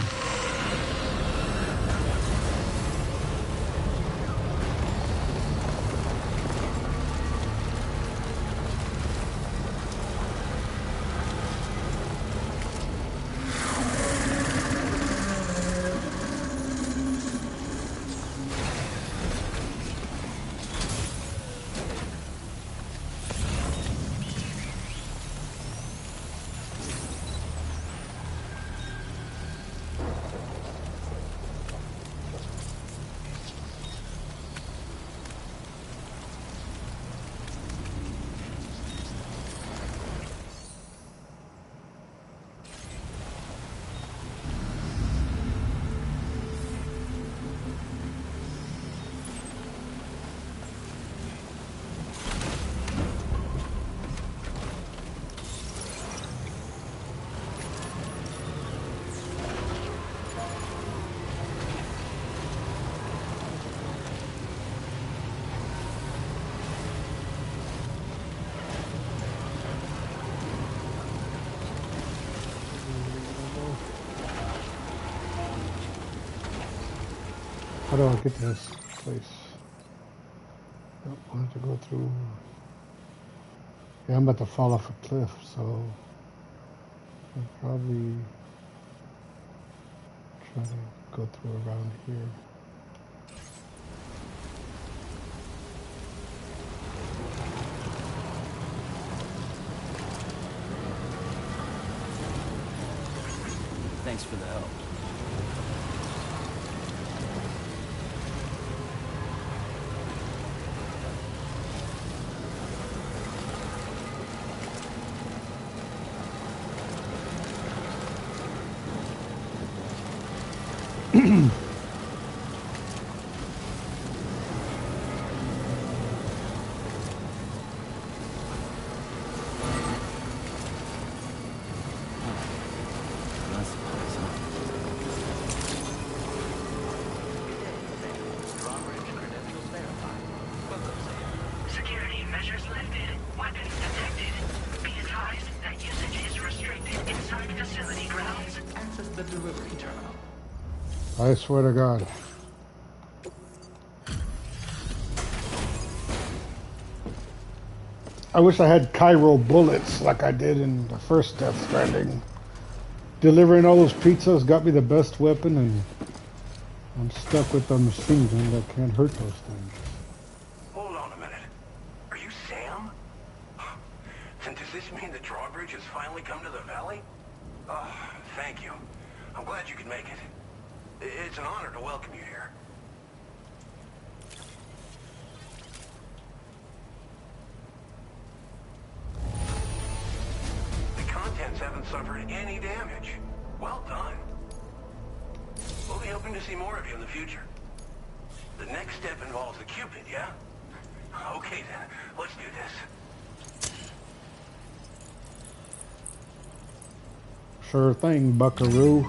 How do I get to this place? I wanted to go through. Yeah, I'm about to fall off a cliff, so I'll probably try to go through around here. Thanks for the help. Security measures lifted. Weapons detected. Be advised that usage is restricted inside facility grounds. Access the delivery terminal. I swear to God. I wish I had Cairo bullets like I did in the first Death Stranding. Delivering all those pizzas got me the best weapon, and I'm stuck with a machine gun that can't hurt those things. Hold on a minute. Are you Sam? And does this mean the drawbridge has finally come to the valley? Oh, thank you. I'm glad you could make it. It's an honor to welcome you here. The contents haven't suffered any damage. Well done. We'll be hoping to see more of you in the future. The next step involves the Cupid, yeah? Okay then, let's do this. Sure thing, buckaroo.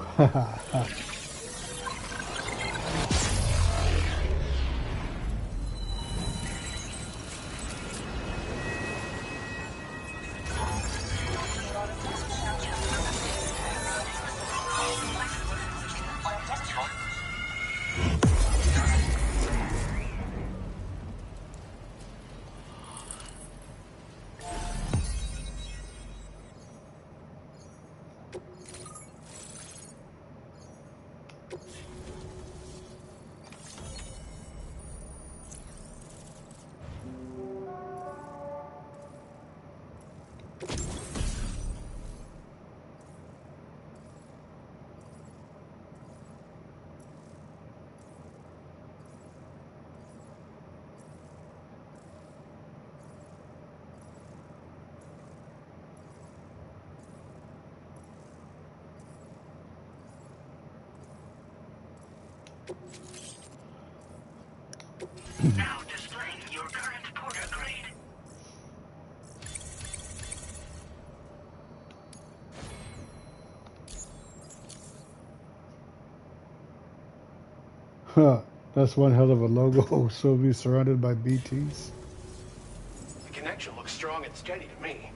Now displaying your current porter grade. Huh, that's one hell of a logo. So be surrounded by BTs. strong and steady to me.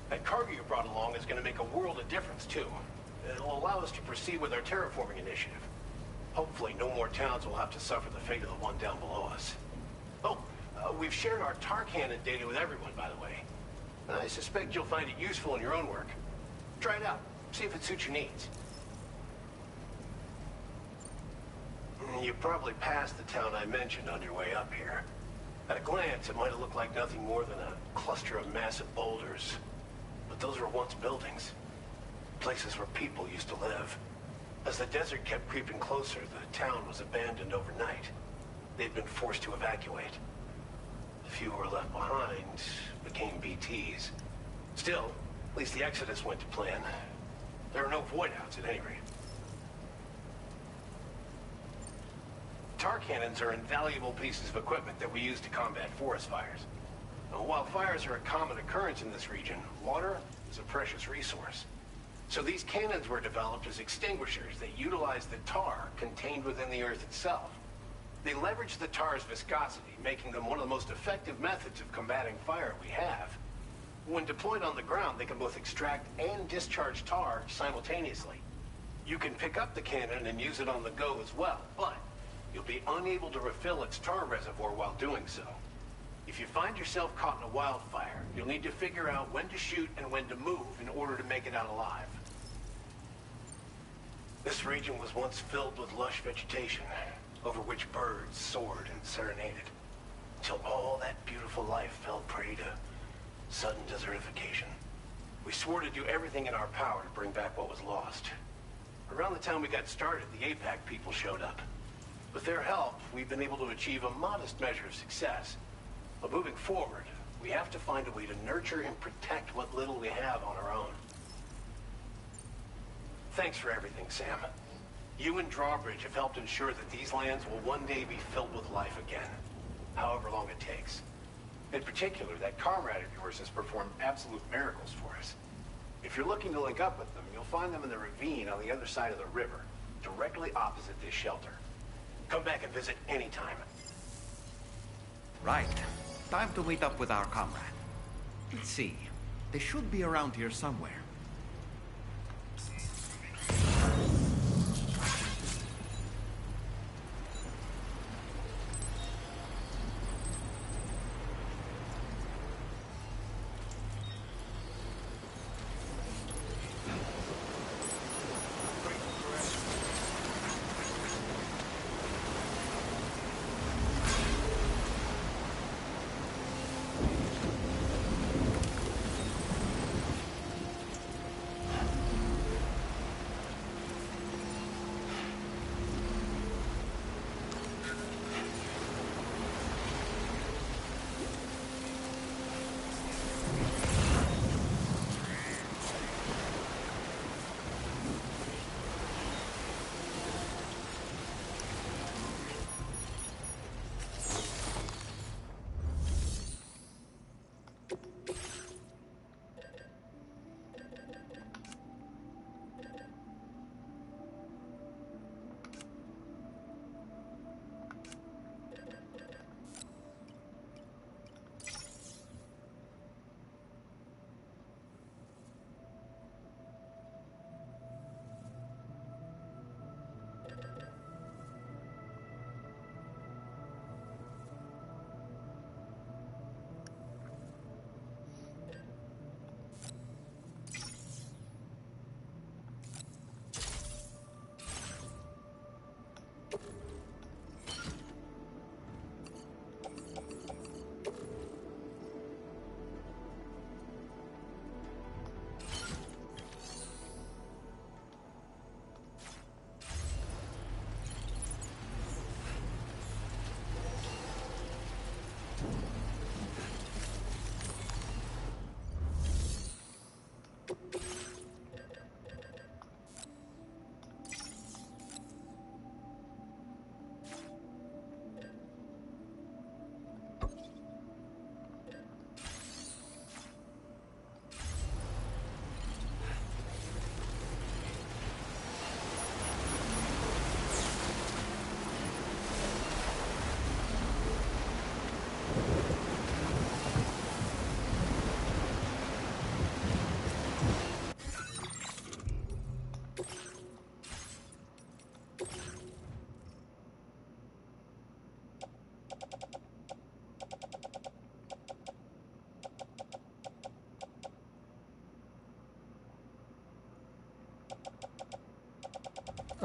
That cargo you brought along is going to make a world of difference, too. It'll allow us to proceed with our terraforming initiative. Hopefully, no more towns will have to suffer the fate of the one down below us. Oh, we've shared our tar cannon data with everyone, by the way. I suspect you'll find it useful in your own work. Try it out. See if it suits your needs. You probably passed the town I mentioned on your way up here. At a glance, it might have looked like nothing more than a cluster of massive boulders. But those were once buildings. Places where people used to live. As the desert kept creeping closer, the town was abandoned overnight. They'd been forced to evacuate. The few who were left behind became BTs. Still, at least the exodus went to plan. There are no void-outs at any rate. Tar cannons are invaluable pieces of equipment that we use to combat forest fires. While fires are a common occurrence in this region, water is a precious resource. So these cannons were developed as extinguishers that utilize the tar contained within the earth itself. They leverage the tar's viscosity, making them one of the most effective methods of combating fire we have. When deployed on the ground, they can both extract and discharge tar simultaneously. You can pick up the cannon and use it on the go as well, but you'll be unable to refill its tar reservoir while doing so. If you find yourself caught in a wildfire, you'll need to figure out when to shoot and when to move in order to make it out alive. This region was once filled with lush vegetation, over which birds soared and serenaded, until all that beautiful life fell prey to sudden desertification. We swore to do everything in our power to bring back what was lost. Around the time we got started, the APAC people showed up. With their help, we've been able to achieve a modest measure of success. But moving forward, we have to find a way to nurture and protect what little we have on our own. Thanks for everything, Sam. You and Drawbridge have helped ensure that these lands will one day be filled with life again, however long it takes. In particular, that comrade of yours has performed absolute miracles for us. If you're looking to link up with them, you'll find them in the ravine on the other side of the river, directly opposite this shelter. Come back and visit anytime. Right. Time to meet up with our comrade. Let's see. They should be around here somewhere.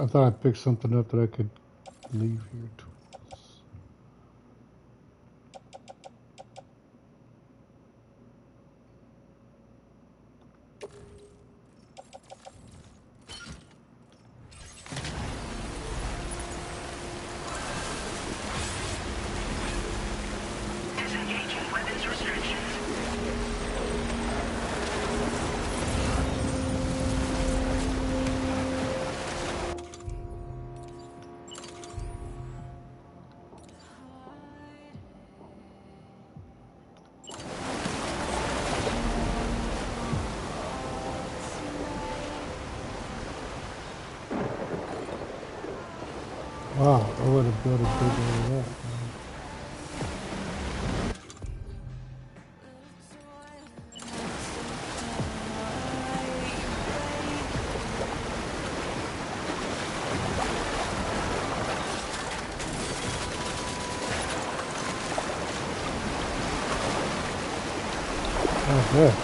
I thought I picked something up that I could leave here too. Disengaging weapons restrictions. Wow, I would have built a big one of that. Oh, yeah.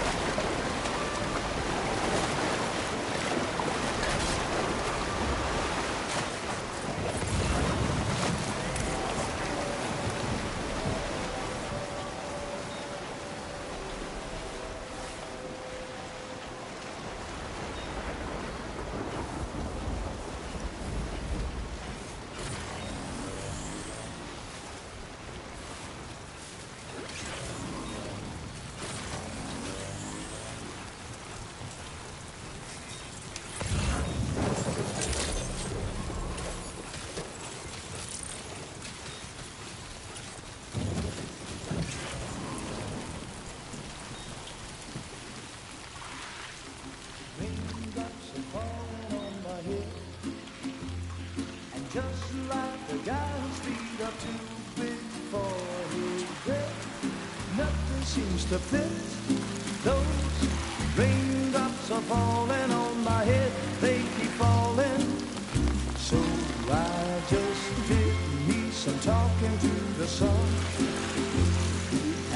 Raindrops are falling on my head, and just like the guy whose feet are too big for his bed, nothing seems to fit. Those raindrops are falling on my head, they keep falling. So I just did me some talking to the sun,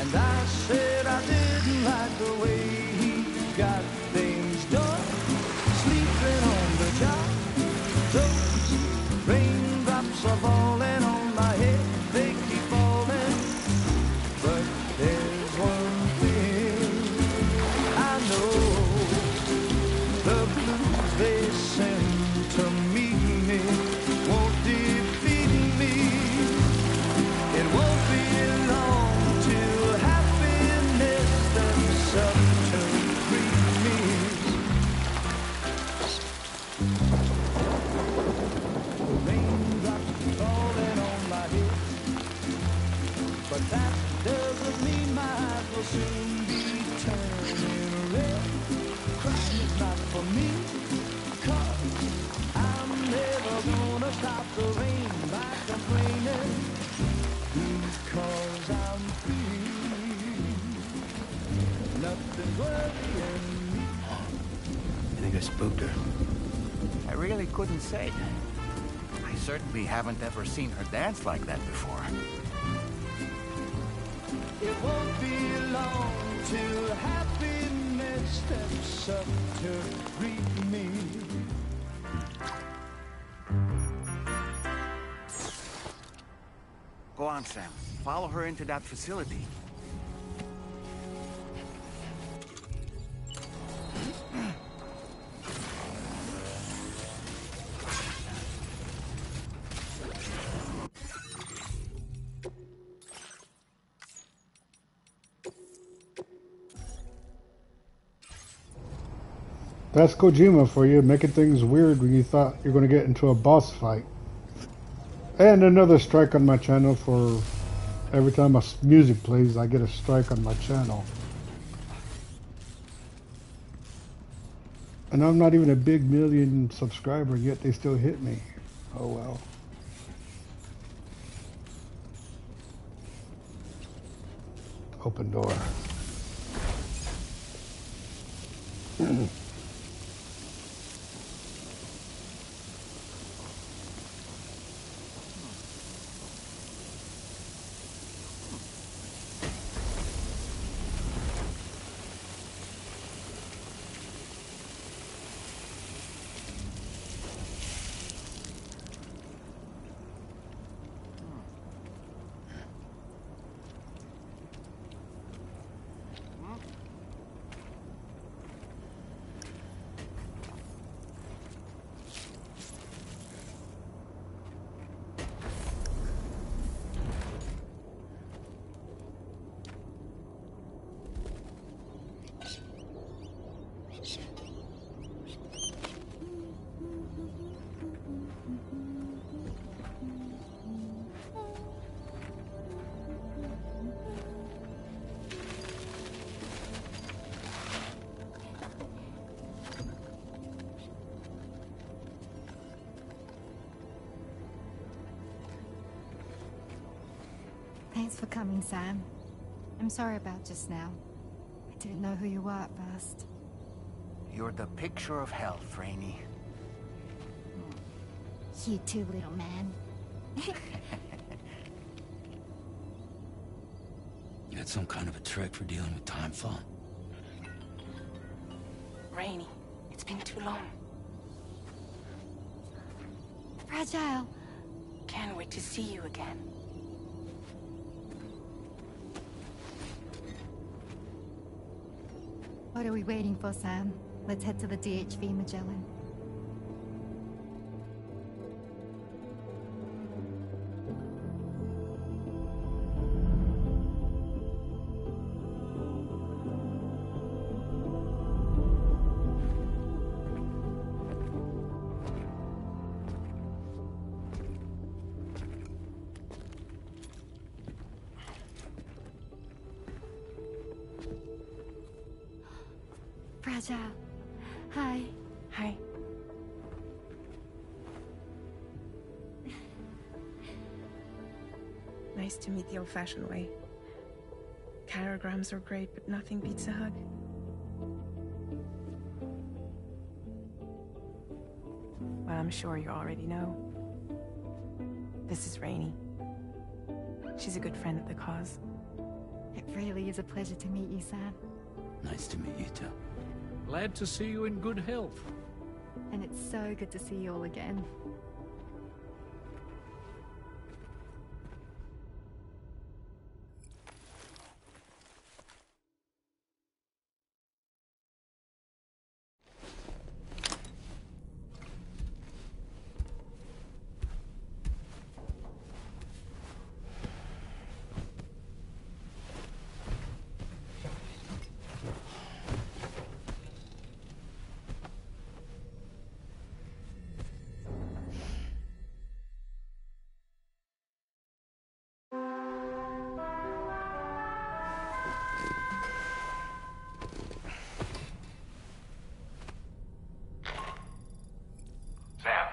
and I said I didn't like the way he got things done. Sleeping on the job, those raindrops are falling on my head, they keep falling. But there's one thing I know, the blues they send to meet me won't defeat me. It won't be long till happiness steps up to greet me. Raindrops falling on my head, but that doesn't mean my eyes will soon be turning red. Crying is not for me, 'cause I'm never gonna stop the rain by complaining, because I'm free. Nothing's worrying me. You think I spooked her? I really couldn't say. I certainly haven't ever seen her dance like that before. It won't be long till happiness steps up to greet me. Go on, Sam. Follow her into that facility. That's Kojima for you, making things weird when you thought you're going to get into a boss fight. And another strike on my channel for every time a music plays, I get a strike on my channel. And I'm not even a big million subscriber, yet they still hit me. Oh well. Open door. Thanks for coming, Sam. I'm sorry about just now. I didn't know who you were at first. You're the picture of health, Rainey. You too, little man. You got some kind of a trick for dealing with timefall? Rainey, it's been too long. Fragile. Can't wait to see you again. What are we waiting for, Sam? Let's head to the DHV Magellan. Fragile. Hi. Hi. Nice to meet the old-fashioned way. Catagrams are great, but nothing beats a hug. Well, I'm sure you already know. This is Rainey. She's a good friend of the cause. It really is a pleasure to meet you, Sam. Nice to meet you too. Glad to see you in good health. And it's so good to see you all again. Sam,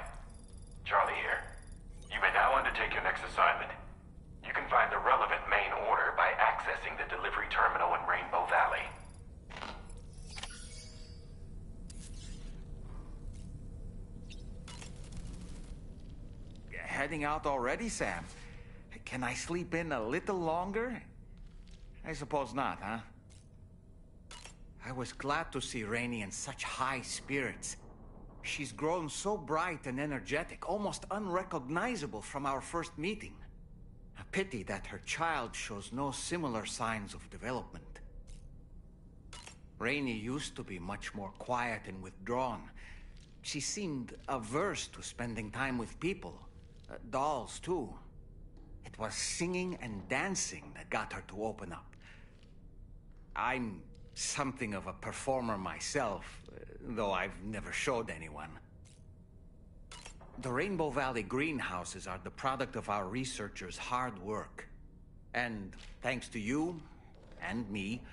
Charlie here. You may now undertake your next assignment. You can find the relevant main order by accessing the delivery terminal in Rainbow Valley. Heading out already, Sam? Can I sleep in a little longer? I suppose not, huh? I was glad to see Rainey in such high spirits. She's grown so bright and energetic, almost unrecognizable from our first meeting. A pity that her child shows no similar signs of development. Rainey used to be much more quiet and withdrawn. She seemed averse to spending time with people. Dolls, too. It was singing and dancing that got her to open up. I'm something of a performer myself, though I've never showed anyone. The Rainbow Valley greenhouses are the product of our researchers' hard work. And thanks to you and me,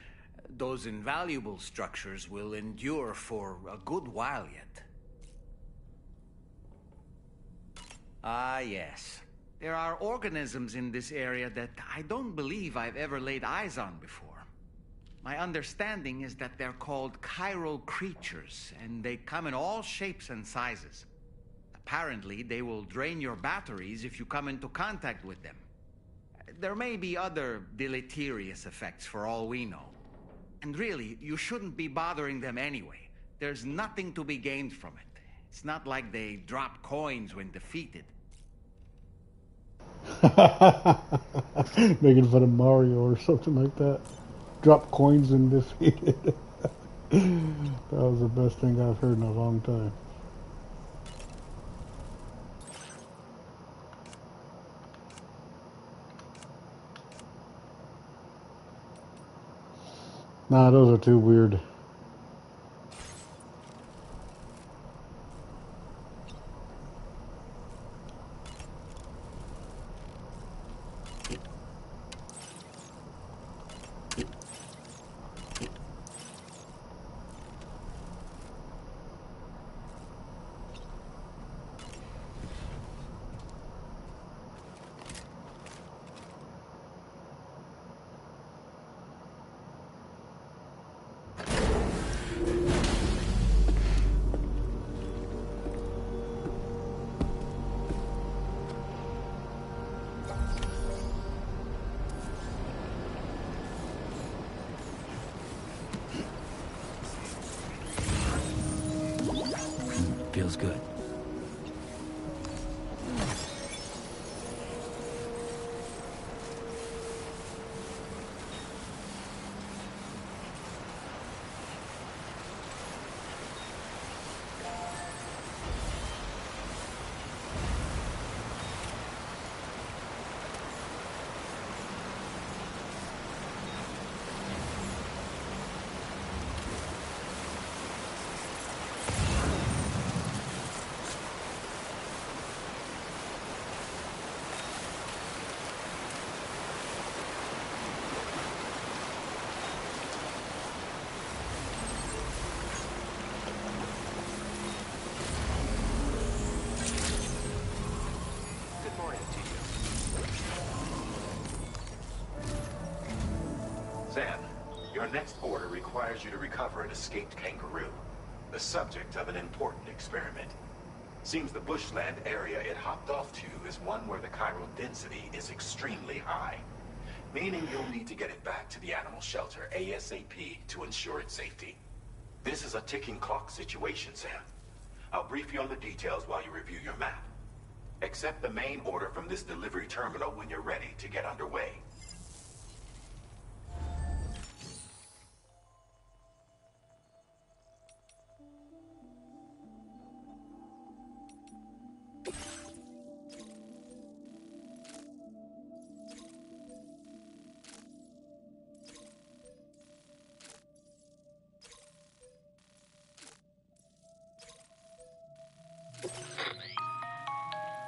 those invaluable structures will endure for a good while yet. Ah, yes. There are organisms in this area that I don't believe I've ever laid eyes on before. My understanding is that they're called chiral creatures, and they come in all shapes and sizes. Apparently, they will drain your batteries if you come into contact with them. There may be other deleterious effects for all we know. And really, you shouldn't be bothering them anyway. There's nothing to be gained from it. It's not like they drop coins when defeated. Making fun of Mario or something like that. Drop coins and defeated. That was the best thing I've heard in a long time. Nah, those are too weird. Good. Good morning to you. Sam, your next order requires you to recover an escaped kangaroo, the subject of an important experiment. Seems the bushland area it hopped off to is one where the chiral density is extremely high, meaning you'll need to get it back to the animal shelter ASAP to ensure its safety. This is a ticking clock situation, Sam. I'll brief you on the details while you review your map. Accept the main order from this delivery terminal when you're ready to get underway.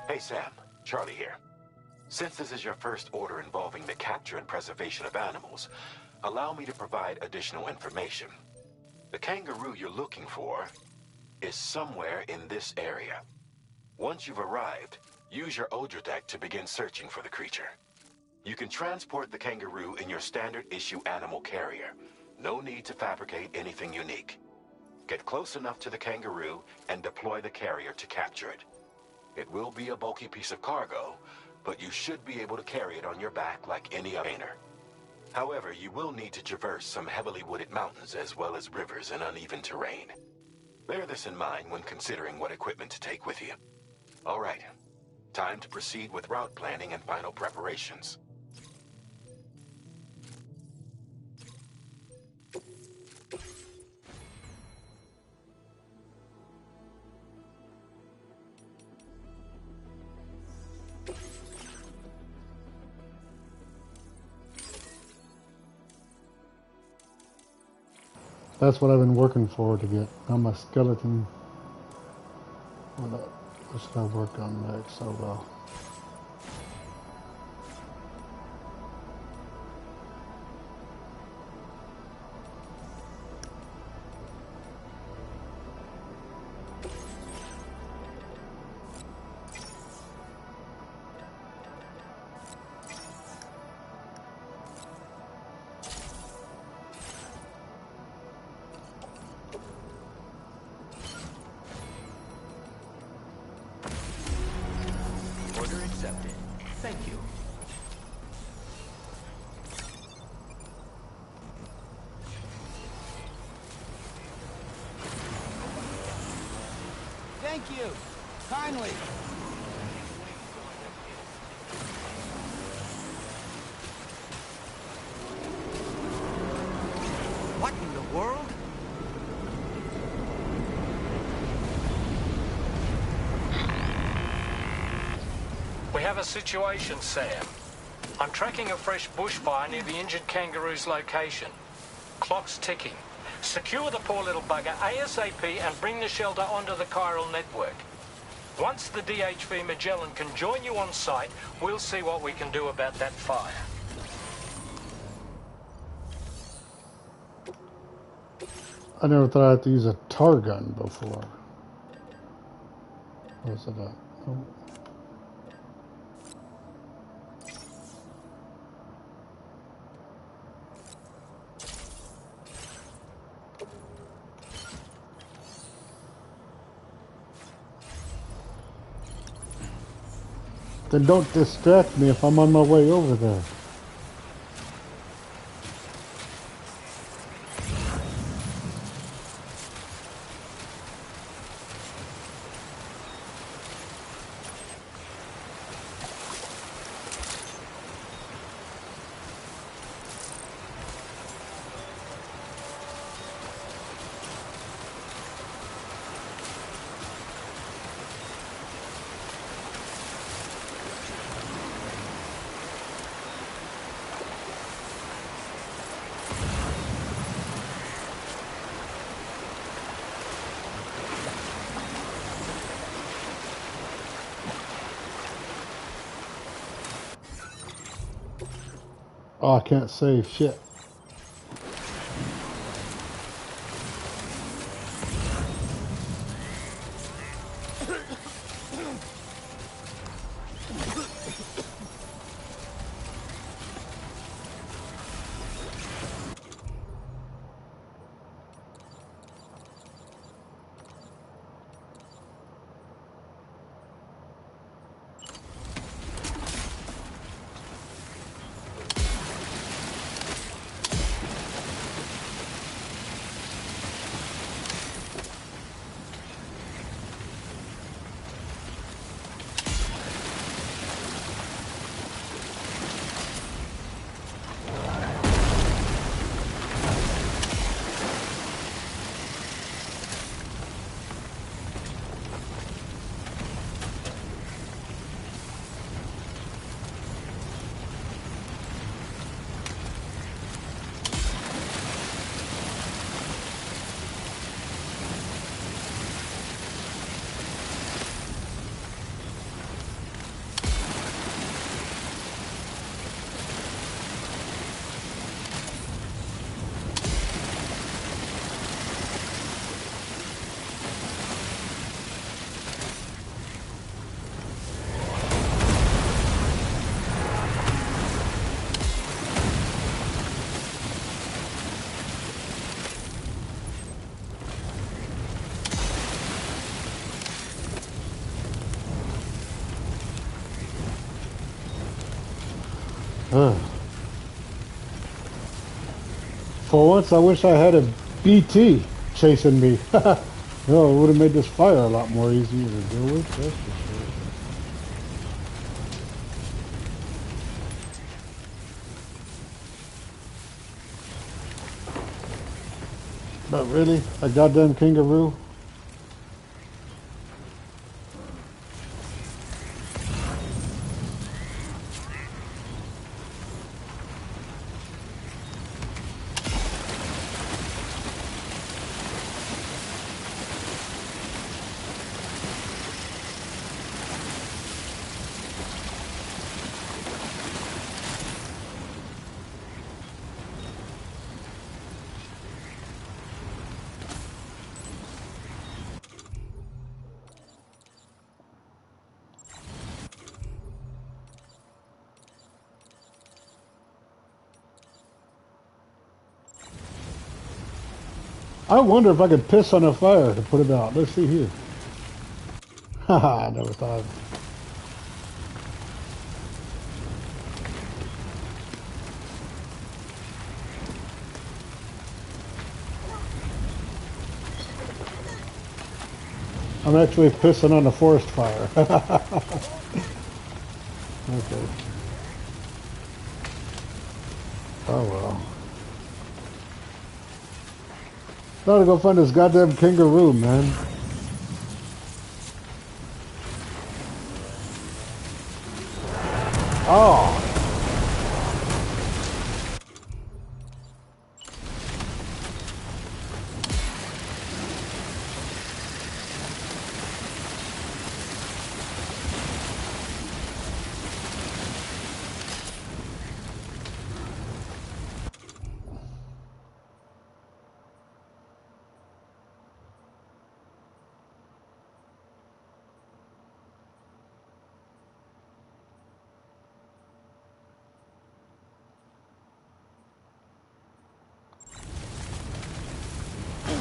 Hey Sam, Charlie here. Since this is your first order involving the capture and preservation of animals, allow me to provide additional information. The kangaroo you're looking for is somewhere in this area. Once you've arrived, use your Odra deck to begin searching for the creature. You can transport the kangaroo in your standard issue animal carrier. No need to fabricate anything unique. Get close enough to the kangaroo and deploy the carrier to capture it. It will be a bulky piece of cargo, but you should be able to carry it on your back like any other container. However, you will need to traverse some heavily wooded mountains as well as rivers and uneven terrain. Bear this in mind when considering what equipment to take with you. All right, time to proceed with route planning and final preparations. That's what I've been working for to get on my skeleton. What should I work on next? Oh well. Order accepted. Thank you. Thank you. Kindly. What in the world? We have a situation, Sam. I'm tracking a fresh bushfire near the injured kangaroo's location. Clock's ticking. Secure the poor little bugger ASAP and bring the shelter onto the chiral network. Once the DHV Magellan can join you on site, we'll see what we can do about that fire. I never thought I had to use a tar gun before. Where's it at? Oh. Then don't distract me if I'm on my way over there. Oh, I can't save shit. For once, I wish I had a BT chasing me. No, it would have made this fire a lot more easier to deal with, that's for sure. But really, a goddamn kangaroo? I wonder if I could piss on a fire to put it out. Let's see here. Haha, I never thought. I'm actually pissing on a forest fire. Okay. Oh well. Gotta go find this goddamn kangaroo, man. Oh.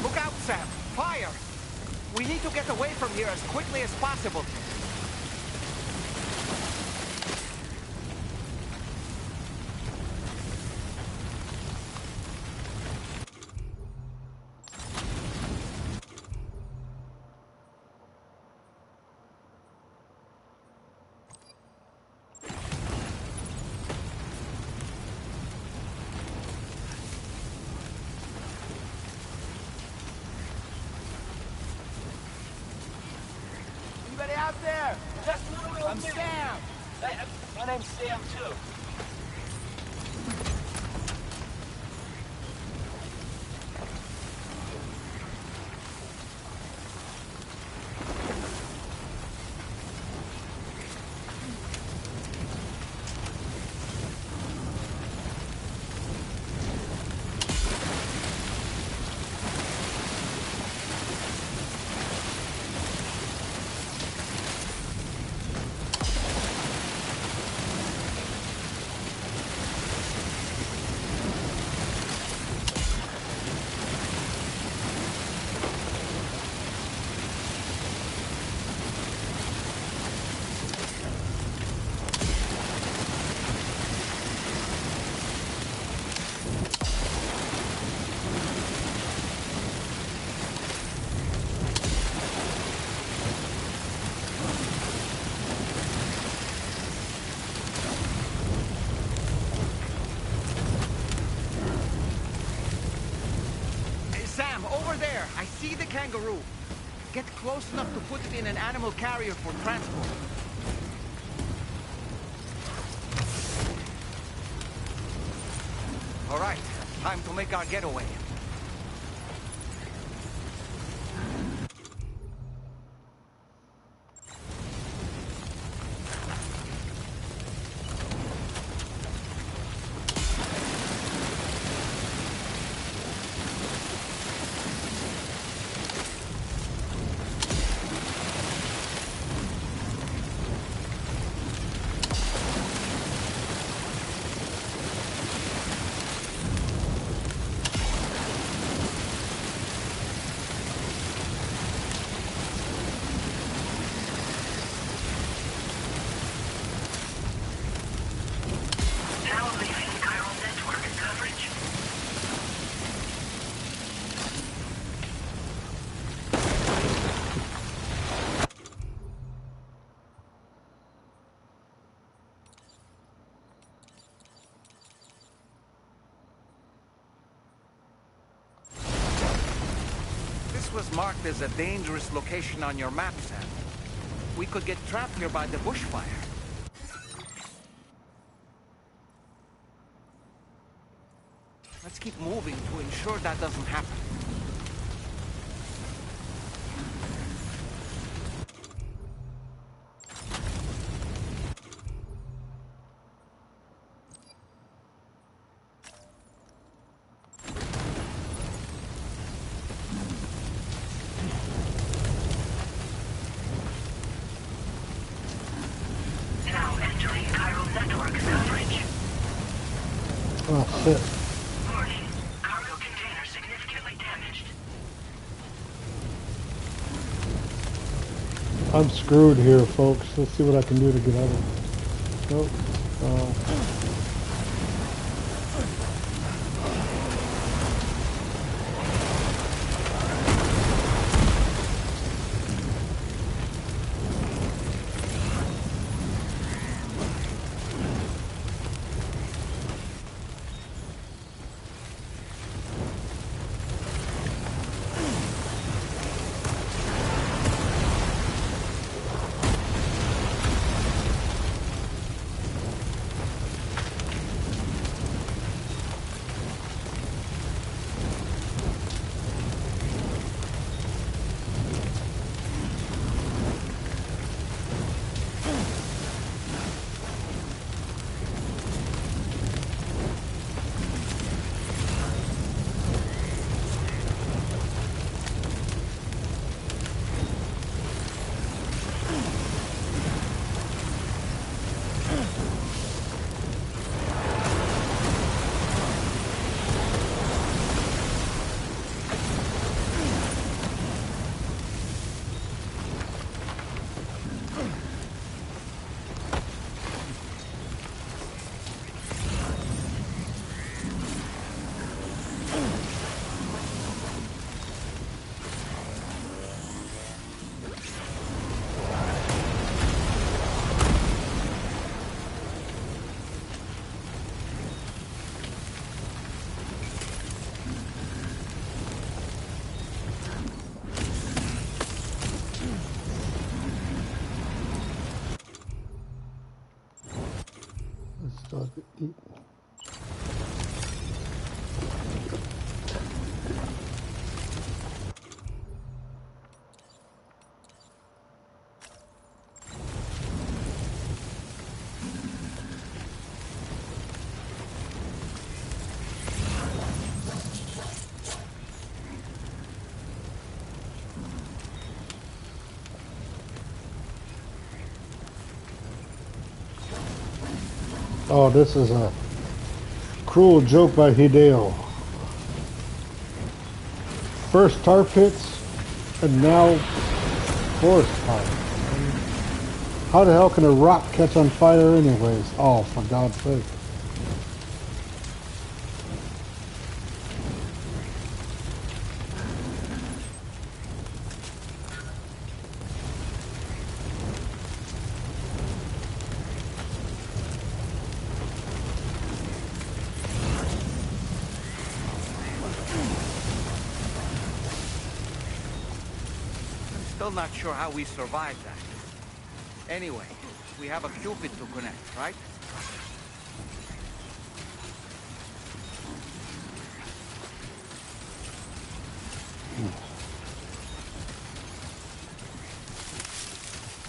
Look out, Sam! Fire! We need to get away from here as quickly as possible. Anybody out there? I'm Sam. My name's Sam, too. see the kangaroo. Get close enough to put it in an animal carrier for transport. All right, time to make our getaway. Was marked as a dangerous location on your map, Sam. We could get trapped here by the bushfire. Let's keep moving to ensure that doesn't happen. Oh, shit. Warning. Cargo container significantly damaged. I'm screwed here, folks. Let's see what I can do to get out of it. Nope. Start to eat. Oh, this is a cruel joke by Hideo. First tar pits, and now forest fire. How the hell can a rock catch on fire anyways? Oh, for God's sake. Still not sure how we survived that. Anyway, we have a Cupid to connect, right?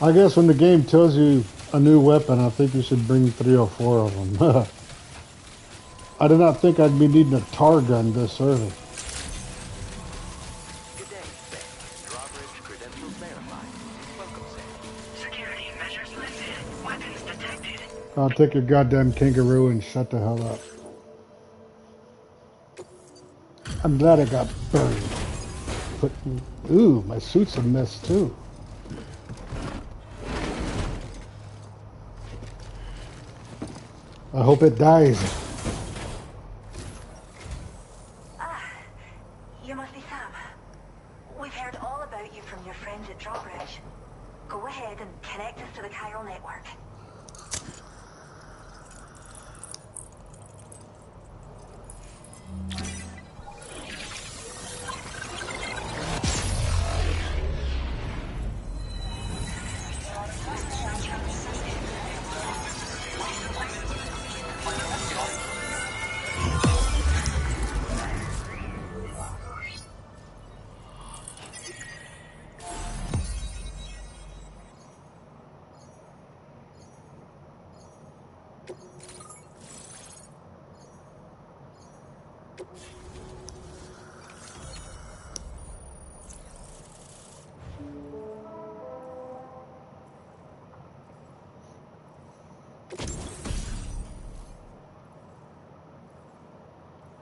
I guess when the game tells you a new weapon, I think you should bring 3 or 4 of them. I did not think I'd be needing a tar gun this early. Good day, Sam. Drawbridge credentials verified. Welcome, Sam. Security measures lifted. Weapons detected. I'll take your goddamn kangaroo and shut the hell up. I'm glad I got burned. Ooh, my suit's a mess too. I hope it dies. You must be Sam. We've heard all about you from your friends at Drawbridge. Go ahead and connect us to the chiral network.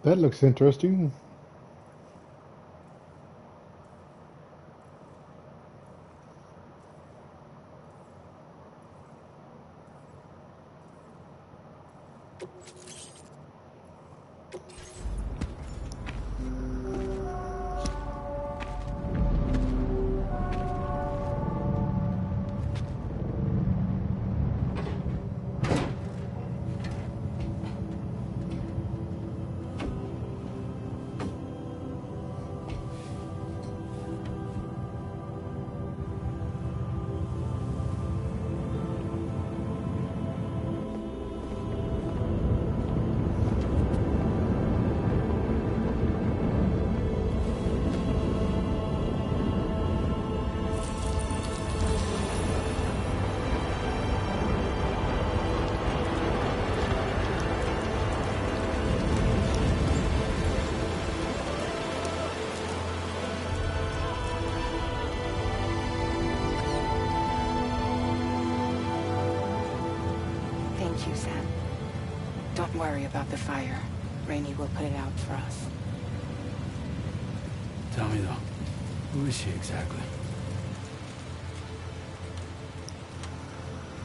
That looks interesting. Thank you, Sam. Don't worry about the fire. Rainey will put it out for us. Tell me though, who is she exactly?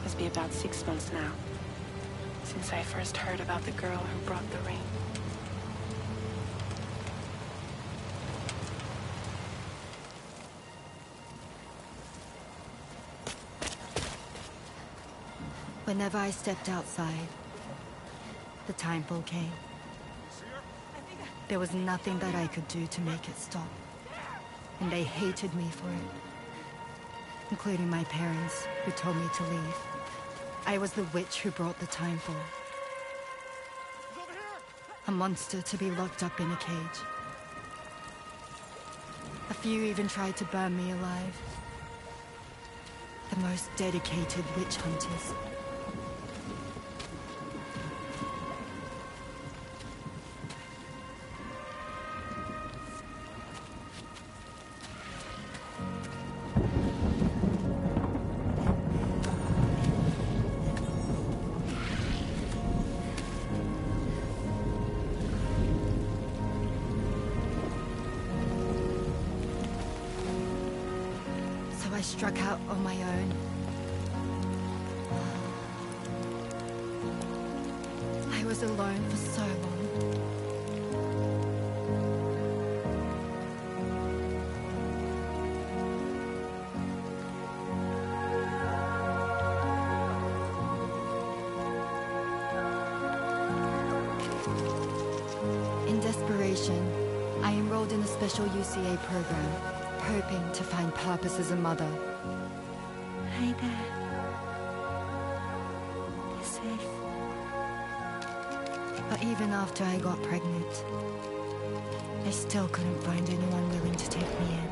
It's been about 6 months now, since I first heard about the girl who brought the ring. Whenever I stepped outside, the time fall came. There was nothing that I could do to make it stop. And they hated me for it. Including my parents, who told me to leave. I was the witch who brought the time fall. A monster to be locked up in a cage. A few even tried to burn me alive. The most dedicated witch hunters. I struck out on my own. I was alone for so long. In desperation, I enrolled in a special UCA program. hoping to find purpose as a mother. Hey there. You're safe. But even after I got pregnant, I still couldn't find anyone willing to take me in.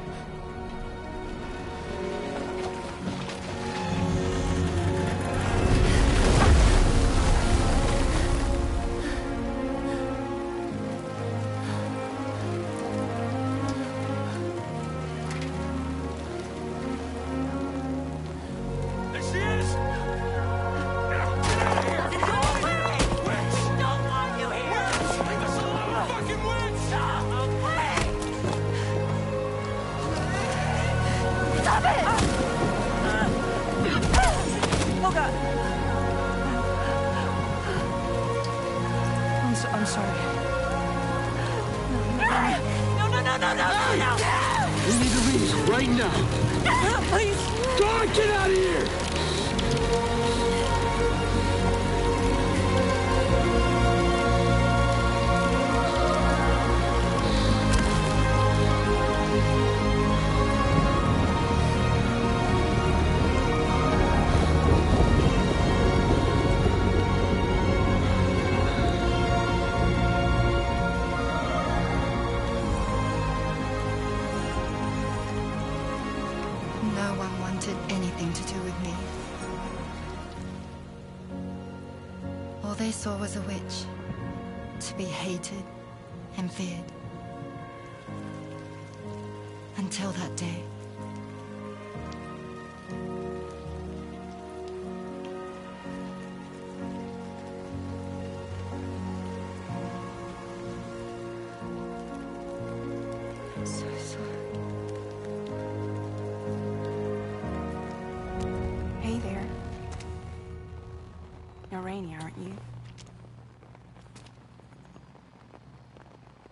I'm sorry. No. We need to leave right now. Please. God, get out of here! No one wanted anything to do with me. All they saw was a witch, to be hated and feared. Until that day. I'm so sorry. Hey there. You're Rainey, aren't you?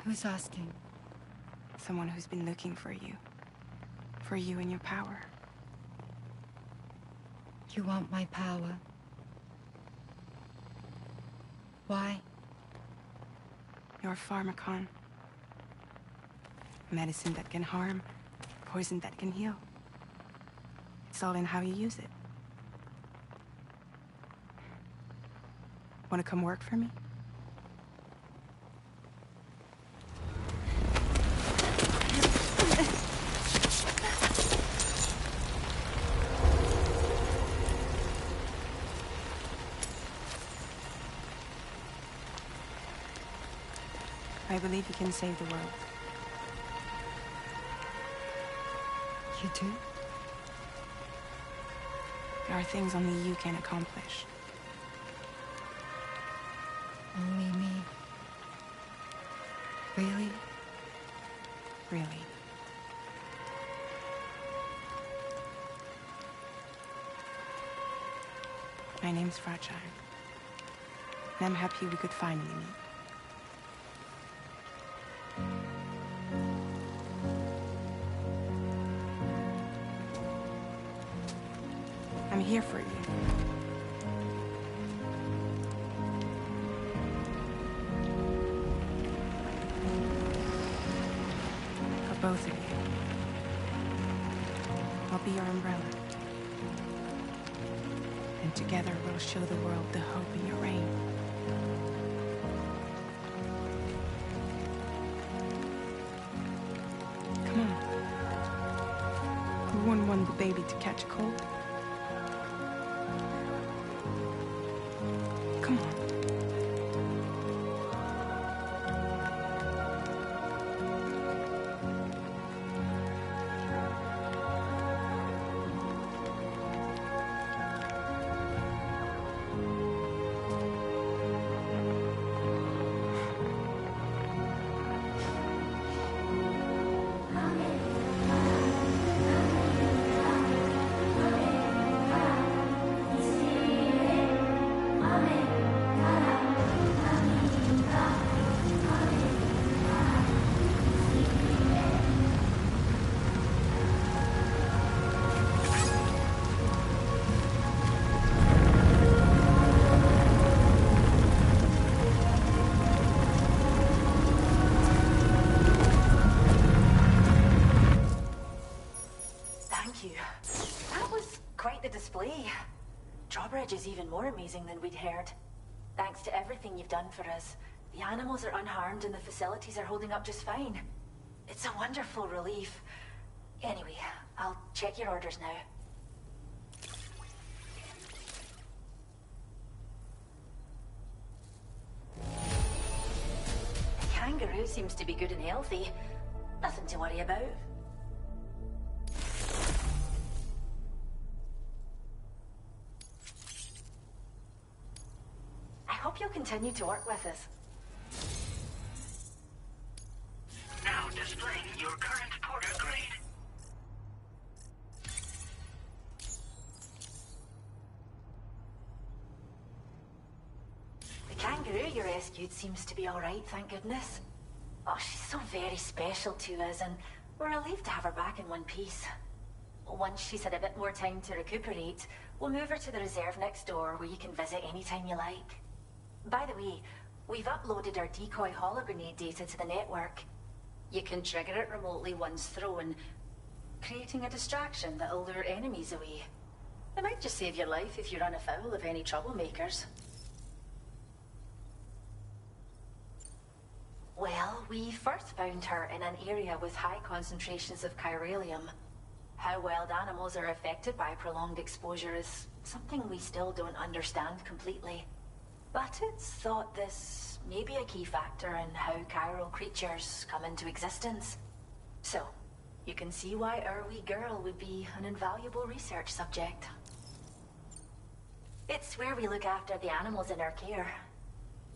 Who's asking? Someone who's been looking for you. For you and your power. You want my power? Why? You're a pharmacon. Medicine that can harm, poison that can heal. It's all in how you use it. Want to come work for me? I believe you can save the world. You do? There are things only you can accomplish. Only me. Really? Really. My name's Fragile. And I'm happy we could finally meet. I'm here for you. For both of you. I'll be your umbrella. And together we'll show the world the hope in your reign. Come on. Who wouldn't want the baby to catch a cold? Come on. drawbridge is even more amazing than we'd heard. Thanks to everything you've done for us, the animals are unharmed and the facilities are holding up just fine. It's a wonderful relief. Anyway, I'll check your orders now. The kangaroo seems to be good and healthy. Nothing to worry about. I hope you'll continue to work with us. Now displaying your current porter grade. The kangaroo you rescued seems to be alright, thank goodness. Oh, she's so very special to us, and we're relieved to have her back in one piece. Once she's had a bit more time to recuperate, we'll move her to the reserve next door where you can visit anytime you like. By the way, we've uploaded our decoy hologrenade data to the network. You can trigger it remotely once thrown, creating a distraction that'll lure enemies away. It might just save your life if you run afoul of any troublemakers. Well, we first found her in an area with high concentrations of chiralium. How wild animals are affected by prolonged exposure is something we still don't understand completely. But it's thought this may be a key factor in how chiral creatures come into existence. So, you can see why our wee girl would be an invaluable research subject. It's where we look after the animals in our care.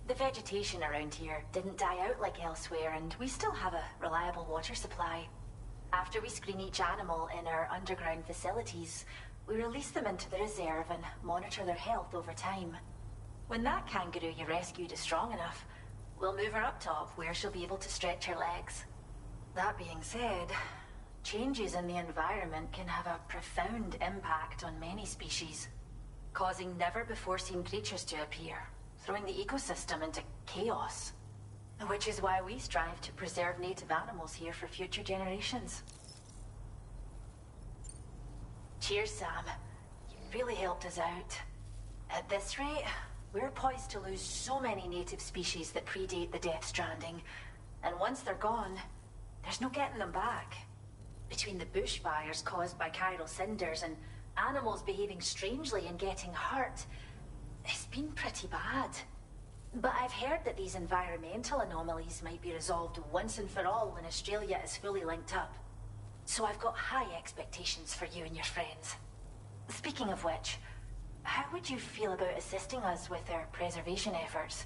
The vegetation around here didn't die out like elsewhere, and we still have a reliable water supply. After we screen each animal in our underground facilities, we release them into the reserve and monitor their health over time. When that kangaroo you rescued is strong enough, we'll move her up top where she'll be able to stretch her legs. That being said, changes in the environment can have a profound impact on many species, causing never-before-seen creatures to appear, throwing the ecosystem into chaos. Which is why we strive to preserve native animals here for future generations. Cheers, Sam. You really helped us out. At this rate, we're poised to lose so many native species that predate the Death Stranding. And once they're gone, there's no getting them back. Between the bushfires caused by chiral cinders and animals behaving strangely and getting hurt, it's been pretty bad. But I've heard that these environmental anomalies might be resolved once and for all when Australia is fully linked up. So I've got high expectations for you and your friends. Speaking of which, how would you feel about assisting us with our preservation efforts?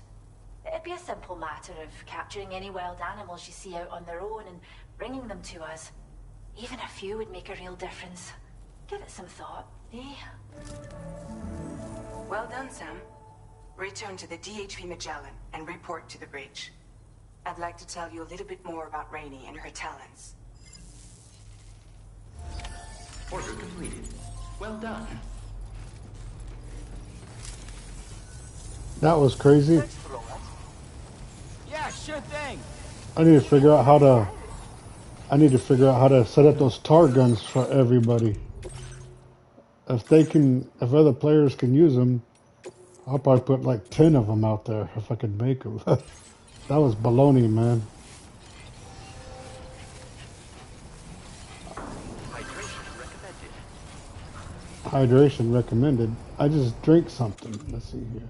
It'd be a simple matter of capturing any wild animals you see out on their own and bringing them to us. Even a few would make a real difference. Give it some thought, eh? Well done, Sam. Return to the DHP Magellan and report to the bridge. I'd like to tell you a little bit more about Rainey and her talents. Order completed. Well done. That was crazy. Yeah, sure thing. I need to figure out how to set up those tar guns for everybody. If other players can use them, I'll probably put like 10 of them out there if I could make them. That was baloney, man. Hydration recommended. I just drink something. Let's see here.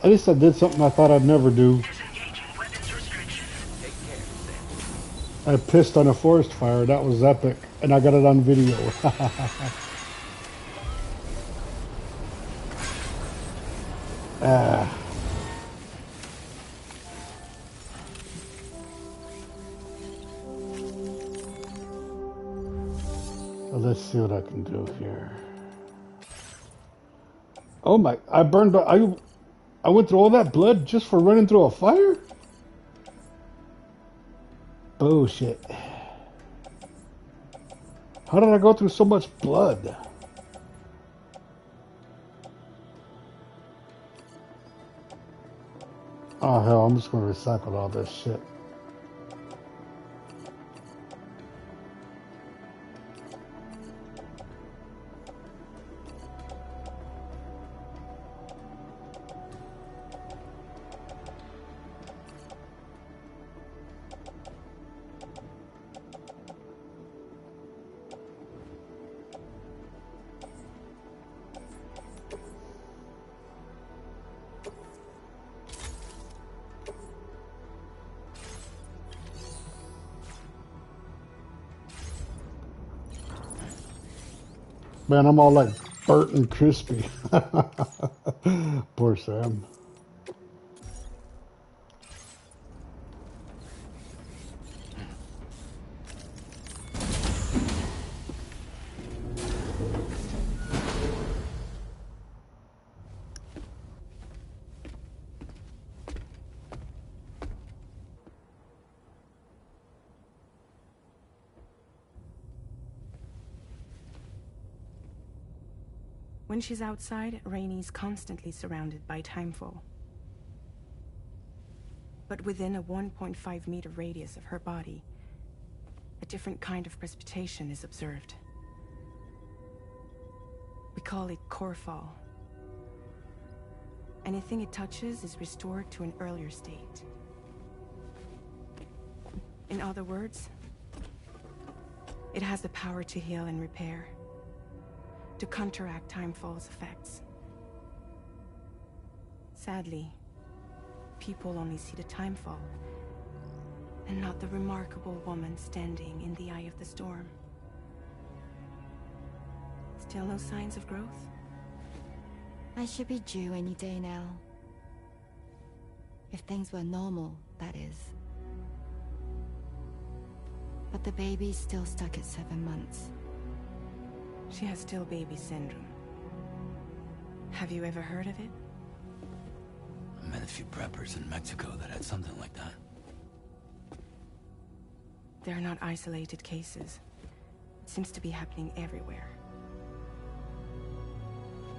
At least I did something I thought I'd never do. I pissed on a forest fire. That was epic. And I got it on video. Well, let's see what I can do here. Oh my, I went through all that blood just for running through a fire? Bullshit. How did I go through so much blood? Oh hell, I'm just gonna recycle all this shit. Man, I'm all like burnt and crispy. Poor Sam. When she's outside, Rainey's constantly surrounded by timefall. But within a 1.5-meter radius of her body, a different kind of precipitation is observed. We call it core fall. Anything it touches is restored to an earlier state. In other words, it has the power to heal and repair, to counteract timefall's effects. Sadly, people only see the timefall, and not the remarkable woman standing in the eye of the storm. Still no signs of growth? I should be due any day now. If things were normal, that is. But the baby's still stuck at 7 months. She has still baby syndrome. Have you ever heard of it? I met a few preppers in Mexico that had something like that. They're not isolated cases. It seems to be happening everywhere.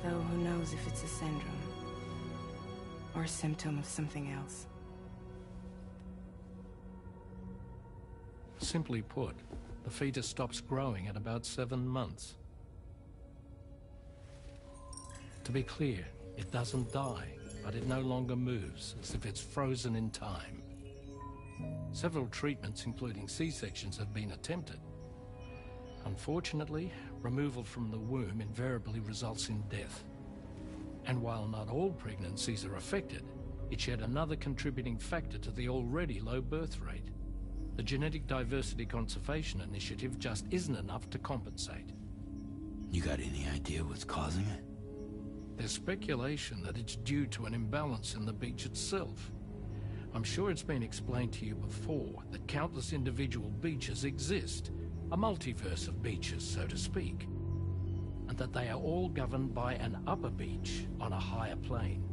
Though who knows if it's a syndrome or a symptom of something else. Simply put, the fetus stops growing at about 7 months. To be clear, it doesn't die, but it no longer moves, as if it's frozen in time. Several treatments, including C-sections, have been attempted. Unfortunately, removal from the womb invariably results in death. And while not all pregnancies are affected, it's yet another contributing factor to the already low birth rate. The Genetic Diversity Conservation Initiative just isn't enough to compensate. You got any idea what's causing it? There's speculation that it's due to an imbalance in the beach itself. I'm sure it's been explained to you before that countless individual beaches exist, a multiverse of beaches, so to speak, and that they are all governed by an upper beach on a higher plane.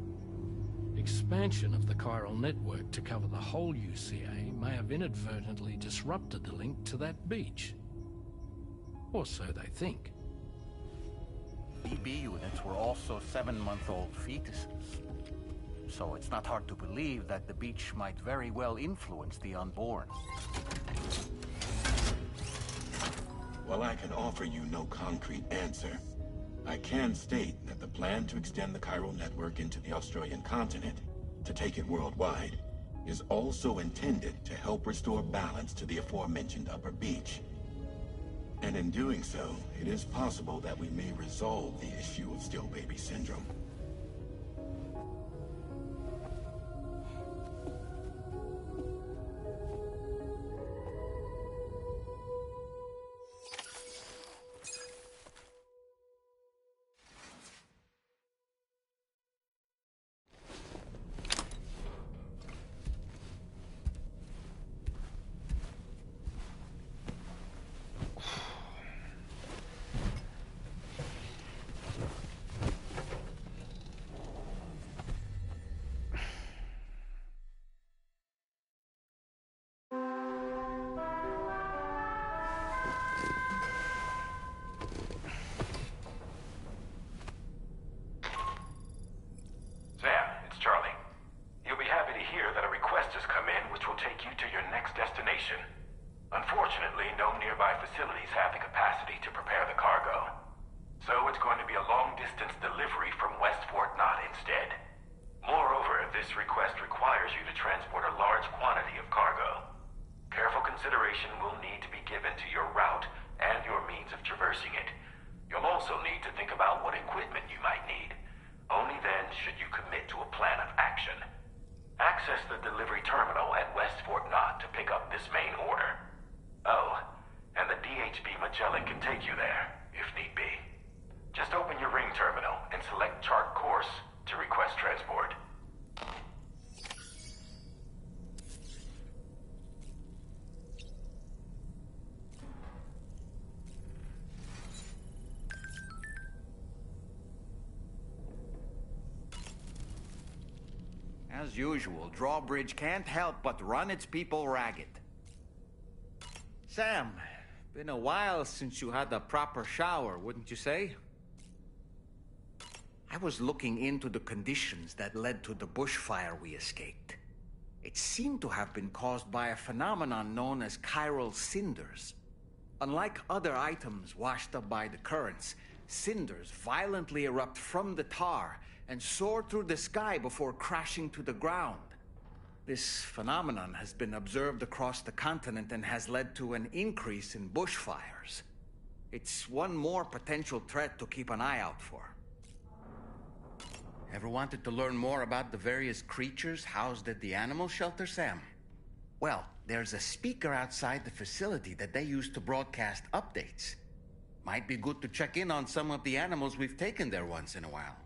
Expansion of the chiral network to cover the whole UCA may have inadvertently disrupted the link to that beach. Or so they think. BB units were also 7-month-old fetuses. So it's not hard to believe that the beach might very well influence the unborn. While I can offer you no concrete answer, I can state that the plan to extend the chiral network into the Australian continent, to take it worldwide, is also intended to help restore balance to the aforementioned upper beach. And in doing so, it is possible that we may resolve the issue of still baby syndrome. Unfortunately, no nearby facilities have the capacity to prepare the cargo. So it's going to be a long-distance delivery from West Fort Knott instead. Moreover, this request requires you to transport a large quantity of cargo. Careful consideration will need to be given to your route and your means of traversing it. You'll also need to think about what equipment you might need. Only then should you commit to a plan of action. Access the delivery terminal at West Fort Knott to pick up this main order. Oh, and the DHB Magellan can take you there, if need be. As usual, Drawbridge can't help but run its people ragged. Sam, been a while since you had a proper shower, wouldn't you say? I was looking into the conditions that led to the bushfire we escaped. It seemed to have been caused by a phenomenon known as chiral cinders. Unlike other items washed up by the currents, cinders violently erupt from the tar and soar through the sky before crashing to the ground. This phenomenon has been observed across the continent and has led to an increase in bushfires. It's one more potential threat to keep an eye out for. Ever wanted to learn more about the various creatures housed at the animal shelter, Sam? Well, there's a speaker outside the facility that they use to broadcast updates. Might be good to check in on some of the animals we've taken there once in a while.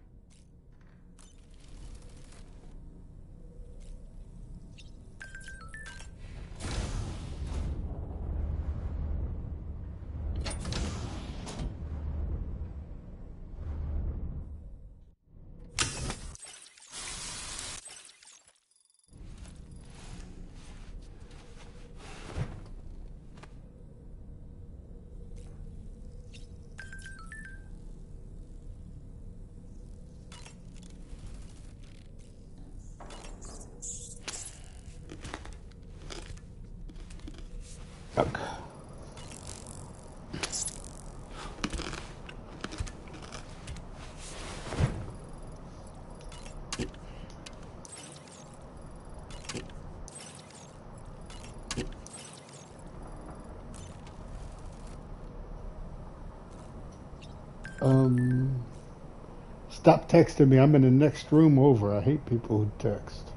Stop texting me. I'm in the next room over. I hate people who text.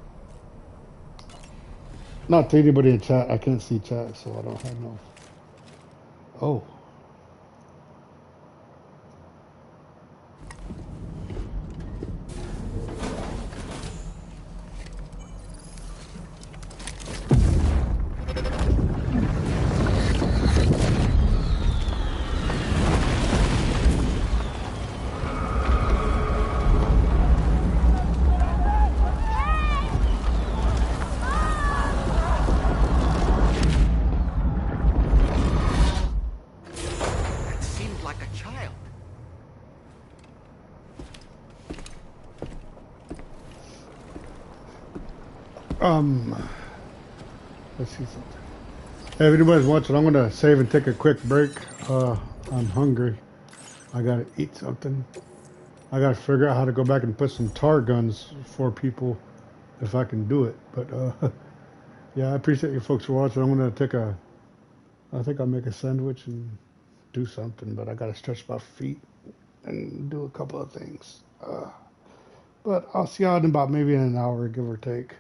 Not to anybody in chat. I can't see chat, so I don't have no. Oh. Let's see something. Hey, if anybody's watching, I'm gonna save and take a quick break. I'm hungry. I gotta eat something. I gotta figure out how to go back and put some tar guns for people if I can do it. But yeah, I appreciate you folks for watching. I'm gonna take a. I think I'll make a sandwich and do something, but I gotta stretch my feet and do a couple of things. But I'll see y'all in about maybe an hour, give or take.